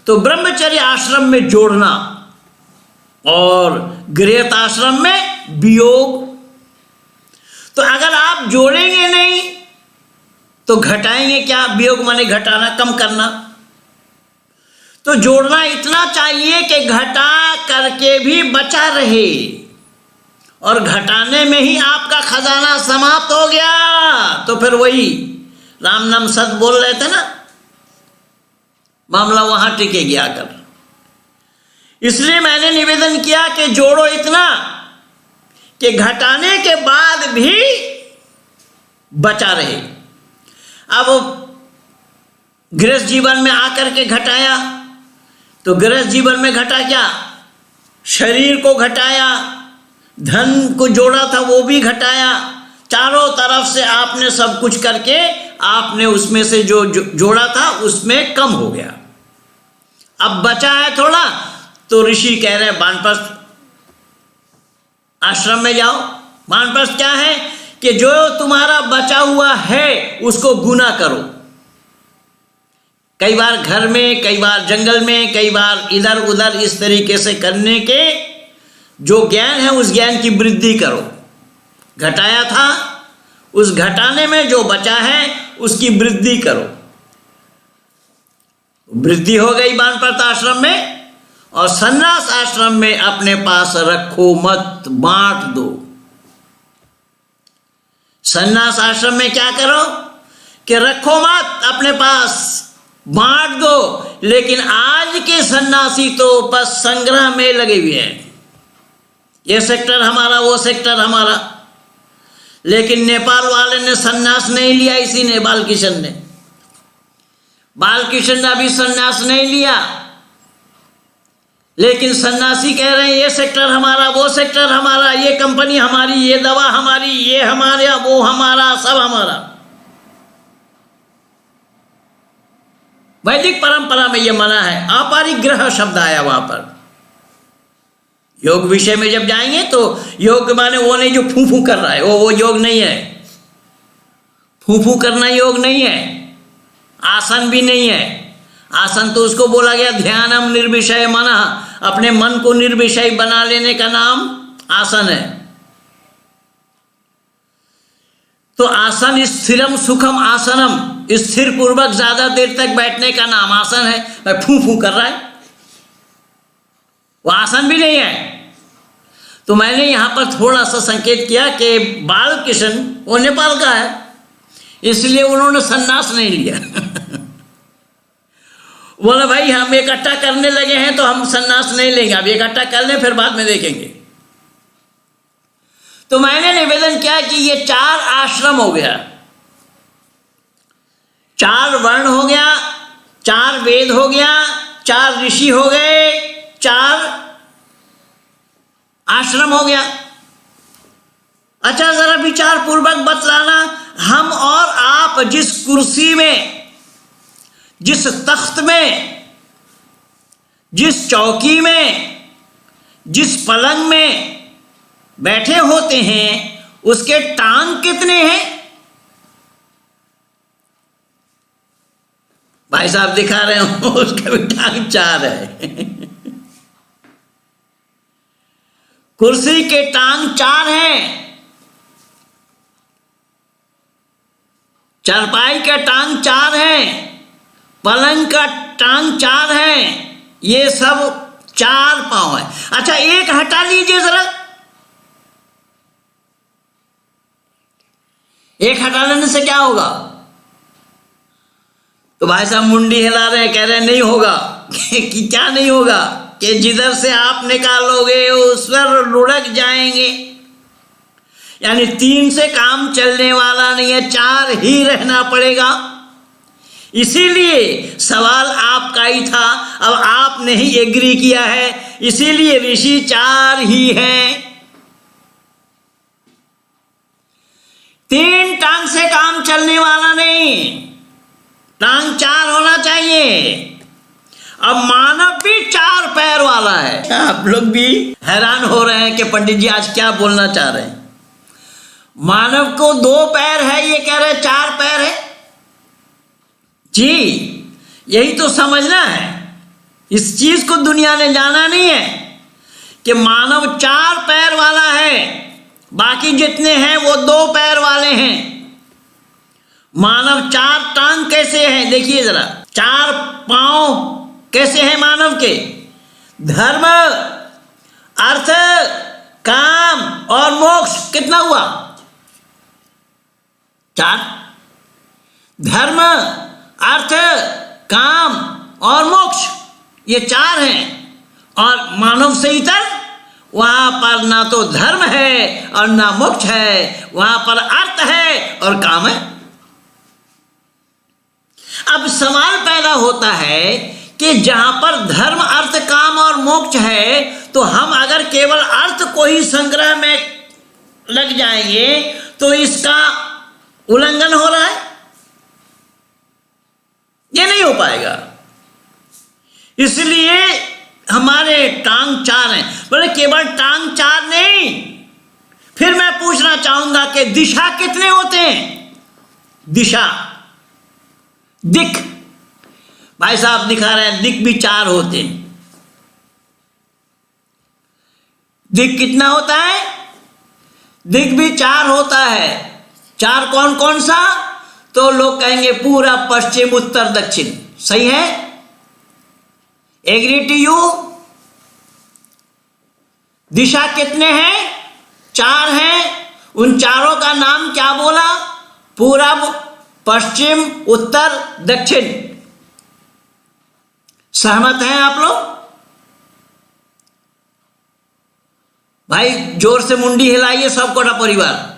तो ब्रह्मचर्य आश्रम में जोड़ना और गृहस्थ आश्रम में वियोग। तो अगर आप जोड़ेंगे नहीं तो घटाएंगे क्या? वियोग माने घटाना, कम करना। तो जोड़ना इतना चाहिए कि घटा करके भी बचा रहे, और घटाने में ही आपका खजाना समाप्त हो गया तो फिर वही राम नाम सत बोल रहे थे ना, मामला वहां टिकेगी आकर। इसलिए मैंने निवेदन किया कि जोड़ो इतना कि घटाने के बाद भी बचा रहे। अब गृहस्थ जीवन में आकर के घटाया, तो गृहस्थ जीवन में घटा क्या? शरीर को घटाया, धन को जोड़ा था वो भी घटाया, चारों तरफ से आपने सब कुछ करके आपने उसमें से जो जोड़ा था उसमें कम हो गया। अब बचा है थोड़ा, तो ऋषि कह रहे हैं वानप्रस्थ आश्रम में जाओ। वानप्रस्थ क्या है कि जो तुम्हारा बचा हुआ है उसको गुना करो। कई बार घर में, कई बार जंगल में, कई बार इधर उधर, इस तरीके से करने के जो ज्ञान है उस ज्ञान की वृद्धि करो। घटाया था, उस घटाने में जो बचा है उसकी वृद्धि करो। वृद्धि हो गई वानप्रस्थ आश्रम में, और संन्यास आश्रम में अपने पास रखो मत, बांट दो। संन्यास आश्रम में क्या करो कि रखो मत अपने पास, बांट दो। लेकिन आज के सन्यासी तो बस संग्रह में लगे हुए हैं, ये सेक्टर हमारा, वो सेक्टर हमारा। लेकिन नेपाल वाले ने सन्यास नहीं लिया, इसी ने, बालकृष्ण ने। बालकृष्ण ने अभी सन्यास नहीं लिया, लेकिन सन्यासी कह रहे हैं ये सेक्टर हमारा, वो सेक्टर हमारा, ये कंपनी हमारी, ये दवा हमारी, ये हमारा, वो हमारा, सब हमारा। वैदिक परंपरा में यह मना है। अपरिग्रह शब्द आया वहां पर। योग विषय में जब जाएंगे तो योग माने वो नहीं जो फूफू कर रहा है, वो योग नहीं है। फूफू करना योग नहीं है, आसन भी नहीं है। आसन तो उसको बोला गया ध्यानम निर्विषय मनः, अपने मन को निर्विषय बना लेने का नाम आसन है। तो आसन स्थिरम सुखम आसनम, स्थिर पूर्वक ज्यादा देर तक बैठने का नाम आसन है। मैं फू फू कर रहा है, वो आसन भी नहीं है। तो मैंने यहां पर थोड़ा सा संकेत किया कि बालकृष्ण वो नेपाल का है, इसलिए उन्होंने सन्यास नहीं लिया। बोला भाई हम इकट्ठा करने लगे हैं तो हम सन्यास नहीं लेंगे, अब इकट्ठा कर लें फिर बाद में देखेंगे। तो मैंने निवेदन किया कि ये 4 आश्रम हो गया, 4 वर्ण हो गया, 4 वेद हो गया, 4 ऋषि हो गए, 4 आश्रम हो गया। अच्छा जरा विचार पूर्वक बतलाना, हम और आप जिस कुर्सी में, जिस तख्त में, जिस चौकी में, जिस पलंग में बैठे होते हैं उसके टांग कितने हैं? भाई साहब दिखा रहे हो, उसका भी टांग 4 है। कुर्सी के टांग 4 हैं, चारपाई का टांग 4 है, पलंग का टांग 4 है, ये सब 4 पांव है। अच्छा एक हटा लीजिए जरा, एक हटा लेने से क्या होगा? तो भाई साहब मुंडी हिला रहे हैं, कह रहे हैं नहीं होगा। कि क्या नहीं होगा? कि जिधर से आप निकालोगे उस पर लुढ़क जाएंगे। यानी 3 से काम चलने वाला नहीं है, 4 ही रहना पड़ेगा। इसीलिए सवाल आपका ही था, अब आपने ही एग्री किया है, इसीलिए ऋषि 4 ही हैं। 3 टांग से काम चलने वाला नहीं, टांग 4 होना चाहिए। अब मानव भी 4 पैर वाला है। आप लोग भी हैरान हो रहे हैं कि पंडित जी आज क्या बोलना चाह रहे हैं। मानव को 2 पैर है, ये कह रहे 4 पैर है। जी यही तो समझना है, इस चीज को दुनिया ने जाना नहीं है कि मानव 4 पैर वाला है, बाकी जितने हैं वो 2 पैर वाले हैं। मानव 4 टांग कैसे हैं देखिए जरा, 4 पांव कैसे हैं मानव के? धर्म, अर्थ, काम और मोक्ष कितना हुआ? 4। धर्म, अर्थ, काम और मोक्ष ये 4 हैं। और मानव से इतर वहां पर ना तो धर्म है और ना मोक्ष है, वहां पर अर्थ है और काम है। अब सवाल पैदा होता है कि जहां पर धर्म, अर्थ, काम और मोक्ष है, तो हम अगर केवल अर्थ को ही संग्रह में लग जाएंगे तो इसका उल्लंघन हो रहा है, ये नहीं हो पाएगा। इसलिए हमारे टांग 4 हैं। बोले केवल टांग 4 नहीं, फिर मैं पूछना चाहूंगा कि दिशा कितने होते हैं? दिशा, दिक, भाई साहब दिखा रहे हैं दिक भी 4 होते हैं। दिक कितना होता है? दिक भी 4 होता है। 4 कौन कौन सा? तो लोग कहेंगे पूरा, पश्चिम, उत्तर, दक्षिण। सही है? Agree to you? दिशा कितने हैं? 4 हैं। उन चारों का नाम क्या बोला? पूरब, पश्चिम, उत्तर, दक्षिण। सहमत हैं आप लोग? भाई जोर से मुंडी हिलाइए सब कोटा परिवार,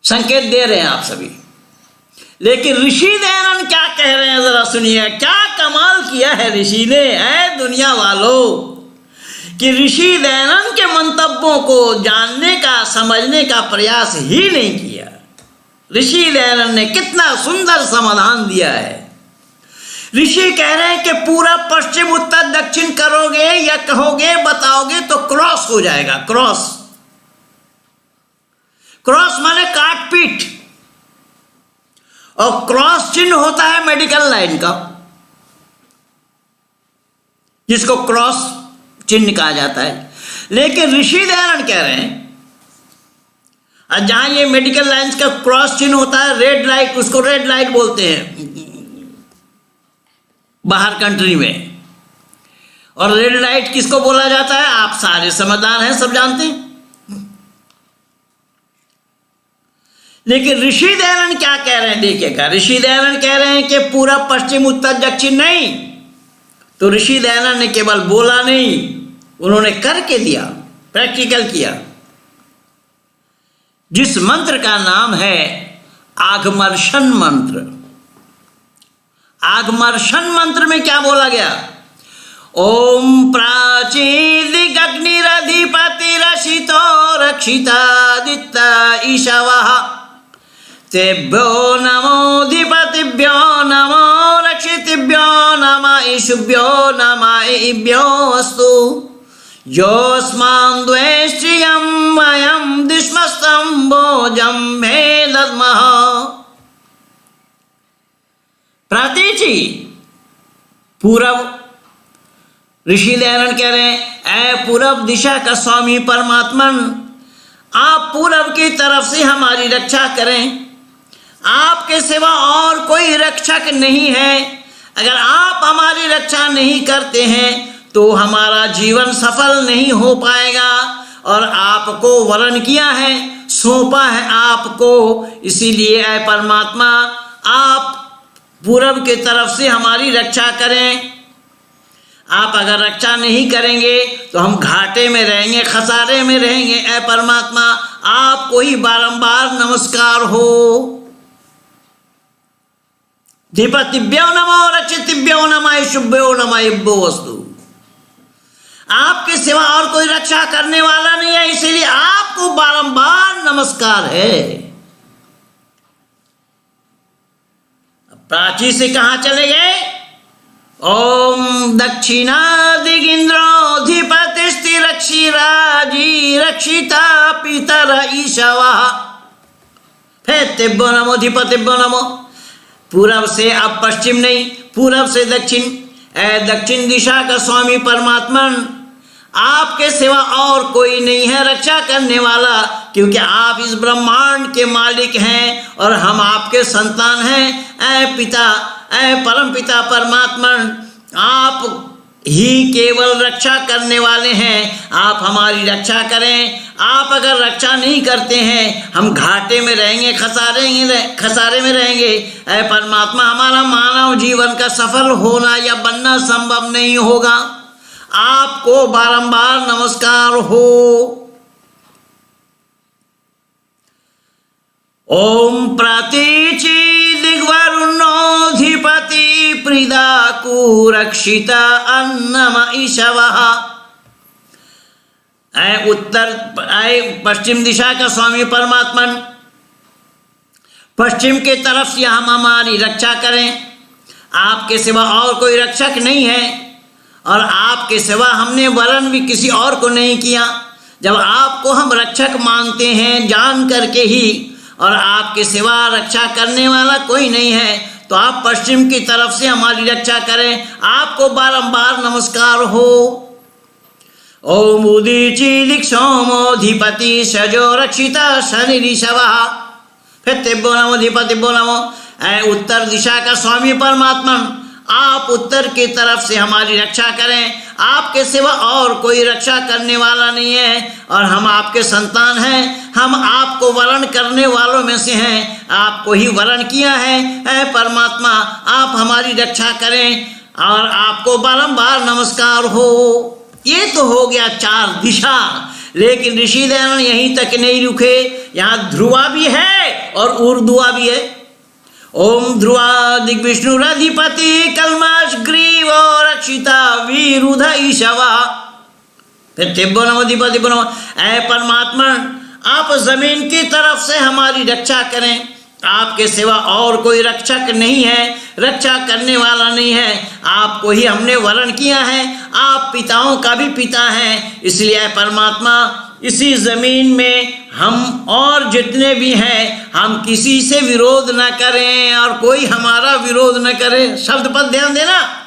संकेत दे रहे हैं आप सभी। लेकिन ऋषि दयानंद क्या कह रहे हैं जरा सुनिए, क्या कमाल किया है ऋषि ने। ऐ दुनिया वालों, कि ऋषि दयानंद के मंतव्यों को जानने का समझने का प्रयास ही नहीं किया। ऋषि दयानंद ने कितना सुंदर समाधान दिया है। ऋषि कह रहे हैं कि पूरा पश्चिम उत्तर दक्षिण करोगे या कहोगे बताओगे तो क्रॉस हो जाएगा। क्रॉस, क्रॉस माने काट पीट, और क्रॉस चिन्ह होता है मेडिकल लाइन का, जिसको क्रॉस चिन्ह कहा जाता है। लेकिन ऋषि दयानंद कह रहे हैं जहां ये मेडिकल लाइंस का क्रॉस चिन्ह होता है, रेड लाइट, उसको रेड लाइट बोलते हैं बाहर कंट्री में। और रेड लाइट किसको बोला जाता है, आप सारे समझदार हैं, सब जानते हैं। लेकिन ऋषि दयानंद क्या कह रहे हैं देखिएगा। ऋषि दयानंद कह रहे हैं कि पूरा पश्चिम उत्तर दक्षिण नहीं। तो ऋषि दयानंद ने केवल बोला नहीं, उन्होंने करके दिया, प्रैक्टिकल किया। जिस मंत्र का नाम है आगमर्शन मंत्र। आगमर्शन मंत्र में क्या बोला गया, ओम प्राचीदिग्निरधिपतिरशितो रक्षितादित्य ईशवः तेभ्यो नमोधिपतिभ्यो नमो रक्षितिभ्यो नमः ईशुभ्यो नमः इभ्यो अस्तु योऽस्मान् द्वेष्ट्रियं वयं दिश्मस्तं भोजं भेदद्मः। प्रातीची पूरब, ऋषि दयानंद कह रहे हैं ऐ पूरब दिशा का स्वामी परमात्मन, आप पूरब की तरफ से हमारी रक्षा करें। आपके सिवा और कोई रक्षक नहीं है। अगर आप हमारी रक्षा नहीं करते हैं तो हमारा जीवन सफल नहीं हो पाएगा। और आपको वरण किया है, सौंपा है आपको, इसीलिए ऐ परमात्मा आप पूरब की तरफ से हमारी रक्षा करें। आप अगर रक्षा नहीं करेंगे तो हम घाटे में रहेंगे, खसारे में रहेंगे। ऐ परमात्मा आपको ही बारंबार नमस्कार हो। धीपतिभ्यो नमो रक्षितिभ्यो नमः शुभ्यो नमः इभ्यो वस्तु। आपके सिवा और कोई रक्षा करने वाला नहीं है, इसीलिए आपको बारंबार नमस्कार है। प्राची से कहां चले गए, ओम दक्षिणादिगिंद्रोधिपतिस्तिरक्षिराजी रक्षिता पितर ईशवः फिर तिभ्यो नमो धिपतिभ्यो नमो। पूरब से अब पश्चिम नहीं, पूरब से दक्षिण। ऐ दक्षिण दिशा का स्वामी परमात्मन, आपके सिवा और कोई नहीं है रक्षा करने वाला, क्योंकि आप इस ब्रह्मांड के मालिक हैं और हम आपके संतान हैं। ऐ पिता, ऐ परम पिता परमात्मन, आप ही केवल रक्षा करने वाले हैं। आप हमारी रक्षा करें। आप अगर रक्षा नहीं करते हैं हम घाटे में रहेंगे, खसारे में रहेंगे। ऐ परमात्मा हमारा मानव जीवन का सफल होना या बनना संभव नहीं होगा। आपको बारंबार नमस्कार हो। ओम प्रातीची दिग्वरुणोधिपति प्रिदाकु रक्षिता अन्नम ईशवः। ऐ पश्चिम दिशा का स्वामी परमात्मन, पश्चिम के तरफ से हम हमारी रक्षा करें। आपके सिवा और कोई रक्षक नहीं है और आपके सिवा हमने वरण भी किसी और को नहीं किया। जब आपको हम रक्षक मानते हैं जान करके ही, और आपके सिवा रक्षा करने वाला कोई नहीं है, तो आप पश्चिम की तरफ से हमारी रक्षा करें। आपको बारंबार नमस्कार हो। ओम उदीची दिक्षोमोधिपति सजो रक्षिता शनि ऋषभः फिर तिभ्यो नमो धिपतिभ्यो नमो। ऐ उत्तर दिशा का स्वामी परमात्मन, आप उत्तर की तरफ से हमारी रक्षा करें। आपके सिवा और कोई रक्षा करने वाला नहीं है और हम आपके संतान हैं। हम आपको वरण करने वालों में से हैं, आपको ही वरण किया है। ऐ परमात्मा, आप हमारी रक्षा करें और आपको बारंबार नमस्कार हो। ये तो हो गया 4 दिशा, लेकिन ऋषि दयानंद यहीं तक नहीं रुके। यहाँ ध्रुवा भी है और ऊर्ध्वा भी है। ओम ध्रुवा दिग्विष्णुरधिपति कल्माश ग्रीव रक्षिता वीरुध ईशवा। फिर तिब्बो नमो अधिपति बनो। ऐ परमात्मा, आप जमीन की तरफ से हमारी रक्षा करें। आपके सिवा और कोई रक्षक नहीं है, रक्षा करने वाला नहीं है। आपको ही हमने वरण किया है, आप पिताओं का भी पिता हैं। इसलिए परमात्मा, इसी जमीन में हम और जितने भी हैं, हम किसी से विरोध न करें और कोई हमारा विरोध न करे। शब्द पर ध्यान देना,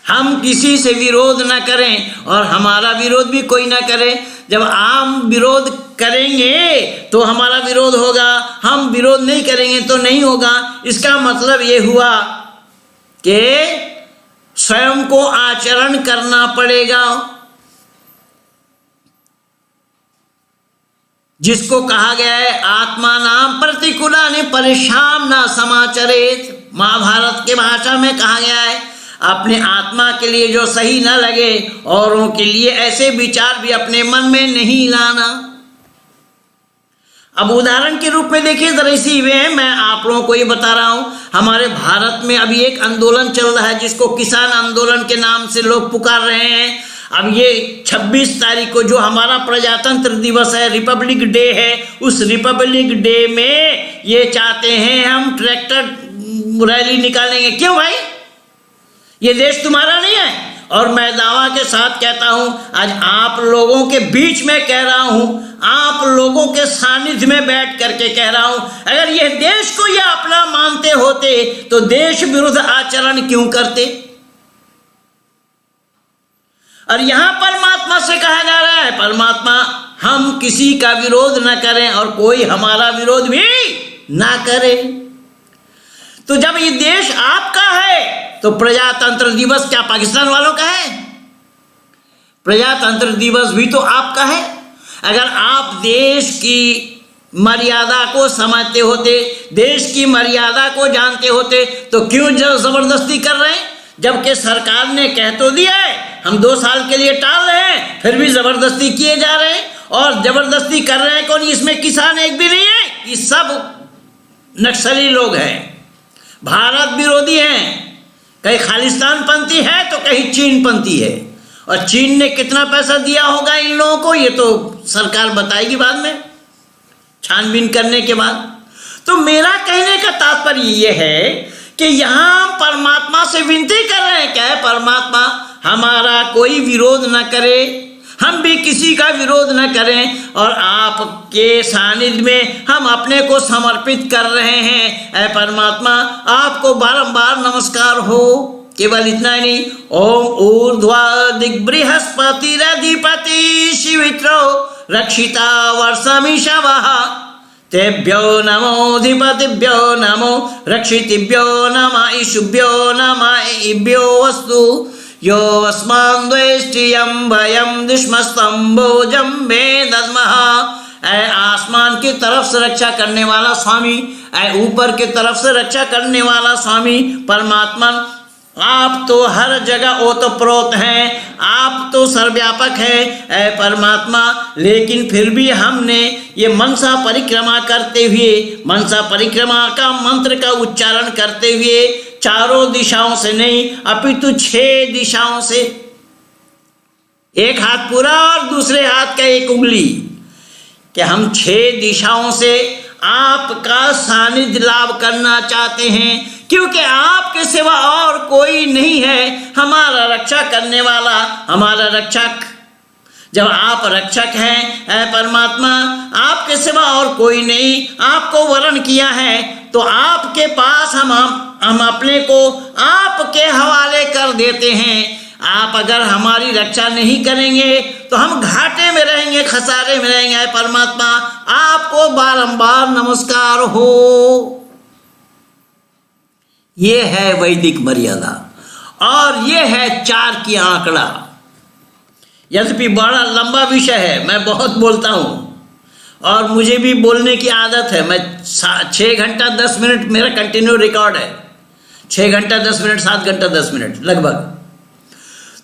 हम किसी से विरोध न करें और हमारा विरोध भी कोई न करे। जब हम विरोध करेंगे तो हमारा विरोध होगा, हम विरोध नहीं करेंगे तो नहीं होगा। इसका मतलब ये हुआ कि स्वयं को आचरण करना पड़ेगा, जिसको कहा गया है आत्मा नाम प्रतिकूलानि परिश्राम न समाचरेत। महाभारत के भाषा में कहा गया है, अपने आत्मा के लिए जो सही न लगे, औरों के लिए ऐसे विचार भी अपने मन में नहीं लाना। अब उदाहरण के रूप में देखिए, जरा इसी में मैं आप लोगों को ये बता रहा हूं, हमारे भारत में अभी एक आंदोलन चल रहा है जिसको किसान आंदोलन के नाम से लोग पुकार रहे हैं। अब ये 26 तारीख को जो हमारा प्रजातंत्र दिवस है, रिपब्लिक डे है, उस रिपब्लिक डे में ये चाहते हैं हम ट्रैक्टर रैली निकालेंगे। क्यों भाई? ये देश तुम्हारा नहीं है? और मैं दावा के साथ कहता हूं, आज आप लोगों के बीच में कह रहा हूं, आप लोगों के सानिध्य में बैठ करके कह रहा हूं, अगर ये देश को ये अपना मानते होते तो देश विरुद्ध आचरण क्यों करते? और यहां परमात्मा से कहा जा रहा है, परमात्मा, हम किसी का विरोध न करें और कोई हमारा विरोध भी ना करे। तो जब ये देश आपका है तो प्रजातंत्र दिवस क्या पाकिस्तान वालों का है? प्रजातंत्र दिवस भी तो आपका है। अगर आप देश की मर्यादा को समझते होते, देश की मर्यादा को जानते होते, तो क्यों जबरदस्ती कर रहे हैं? जबकि सरकार ने कह तो दिया है, हम 2 साल के लिए टाल रहे हैं, फिर भी जबरदस्ती किए जा रहे हैं। और जबरदस्ती कर रहे हैं कौन? इसमें किसान एक भी नहीं है, ये सब नक्सली लोग हैं, भारत विरोधी हैं। कहीं खालिस्तान पंथी है तो कहीं चीन पंथी है। और चीन ने कितना पैसा दिया होगा इन लोगों को, ये तो सरकार बताएगी बाद में, छानबीन करने के बाद। तो मेरा कहने का तात्पर्य ये है कि यहां परमात्मा से विनती कर रहे हैं, क्या है? परमात्मा, हमारा कोई विरोध न करे, हम भी किसी का विरोध न करें और आपके सानिध्य में हम अपने को समर्पित कर रहे हैं। ऐ परमात्मा, आपको बारंबार नमस्कार हो। केवल इतना ही नहीं, ओम ऊर्ध्वा दिग्बृहस्पतिरधिपति शिवित्रो रक्षिता वर्षमिषवः तेभ्यो नमोधिपतिभ्यो नमो रक्षितिभ्यो नमः ईशुभ्यो नमः इभ्यो वस्तु यो अस्मान् द्वेष्टियं भयं दुष्मस्तंभोजं मे दद्मः। ऐ आसमान की तरफ से रक्षा करने वाला स्वामी, ऐ ऊपर की तरफ से रक्षा करने वाला स्वामी परमात्मा, आप तो हर जगह ओतप्रोत हैं, आप तो सर्वव्यापक हैं। ऐ परमात्मा, लेकिन फिर भी हमने ये मनसा परिक्रमा करते हुए, मनसा परिक्रमा का मंत्र का उच्चारण करते हुए 4 दिशाओं से नहीं अपितु 6 दिशाओं से, एक हाथ पूरा और दूसरे हाथ का एक उंगली, कि हम 6 दिशाओं से आपका सानिध्य लाभ करना चाहते हैं। क्योंकि आपके सिवा और कोई नहीं है हमारा रक्षा करने वाला, हमारा रक्षक। जब आप रक्षक हैं ऐ परमात्मा, आपके सिवा और कोई नहीं, आपको वरण किया है, तो आपके पास हम अपने को आपके हवाले कर देते हैं। आप अगर हमारी रक्षा नहीं करेंगे तो हम घाटे में रहेंगे, खसारे में रहेंगे। ऐ परमात्मा, आपको बारंबार नमस्कार हो। ये है वैदिक मर्यादा और ये है 4 की आंकड़ा। यद्यपि बड़ा लंबा विषय है, मैं बहुत बोलता हूँ और मुझे भी बोलने की आदत है। मैं 6 घंटा 10 मिनट मेरा कंटिन्यू रिकॉर्ड है, 6 घंटा 10 मिनट 7 घंटा 10 मिनट लगभग।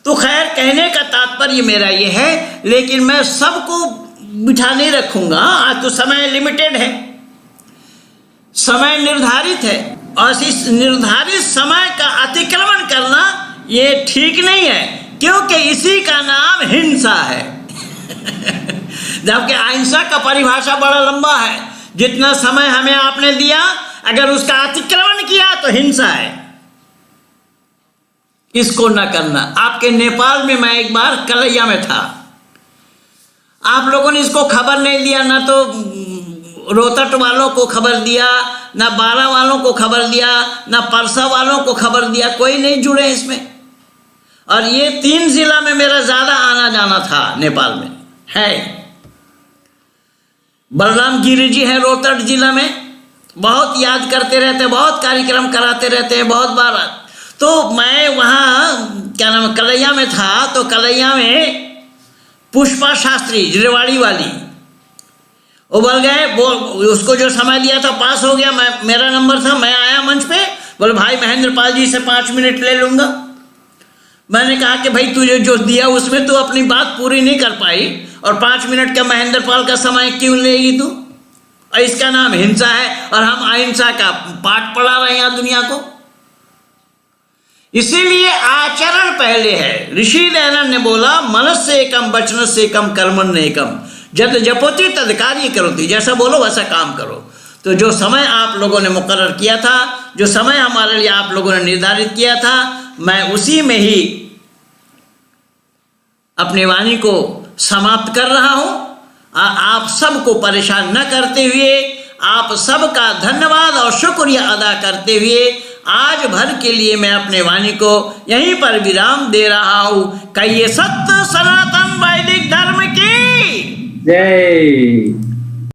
तो खैर, कहने का तात्पर्य मेरा ये है, लेकिन मैं सबको बिठा नहीं रखूंगा। आज तो समय लिमिटेड है, समय निर्धारित है और इस निर्धारित समय का अतिक्रमण करना ये ठीक नहीं है, क्योंकि इसी का नाम हिंसा है। जबकि अहिंसा का परिभाषा बड़ा लंबा है। जितना समय हमें आपने दिया, अगर उसका अतिक्रमण किया तो हिंसा है। इसको न करना। आपके नेपाल में मैं एक बार कलैया में था, आप लोगों ने इसको खबर नहीं दिया, ना तो रोहतट वालों को खबर दिया, ना बारा वालों को खबर दिया, ना परसा वालों को खबर दिया, कोई नहीं जुड़े इसमें। और ये 3 जिला में मेरा ज्यादा आना जाना था नेपाल में है। बलराम गिरी जी हैं रोहतट जिला में, बहुत याद करते रहते हैं, बहुत कार्यक्रम कराते रहते हैं, बहुत बार। तो मैं वहाँ क्या नाम कलैया में था, तो कलैया में पुष्पा शास्त्री रेवाड़ी वाली वो बोल गए, वो उसको जो समय दिया था पास हो गया। मेरा नंबर था, मैं आया मंच पे, बोले भाई महेंद्र पाल जी से 5 मिनट ले लूंगा। मैंने कहा कि भाई तुझे जो दिया उसमें तू अपनी बात पूरी नहीं कर पाई और 5 मिनट का महेंद्र पाल का समय क्यों लेगी तू? और इसका नाम हिंसा है और हम अहिंसा का पाठ पढ़ा रहे हैं यहाँ दुनिया को। इसीलिए आचरण पहले है। ऋषि दयानंद ने बोला, मनस से एकम वचन से कम कर्मण ने एकम, जद जपोति तद कार्य करोति। जैसा बोलो वैसा काम करो। तो जो समय आप लोगों ने मुकर्रर किया था, जो समय हमारे लिए आप लोगों ने निर्धारित किया था, मैं उसी में ही अपनी वाणी को समाप्त कर रहा हूं। आप सबको परेशान न करते हुए, आप सबका धन्यवाद और शुक्रिया अदा करते हुए आज भर के लिए मैं अपने वाणी को यहीं पर विराम दे रहा हूं। कहिए सत्य सनातन वैदिक धर्म की जय।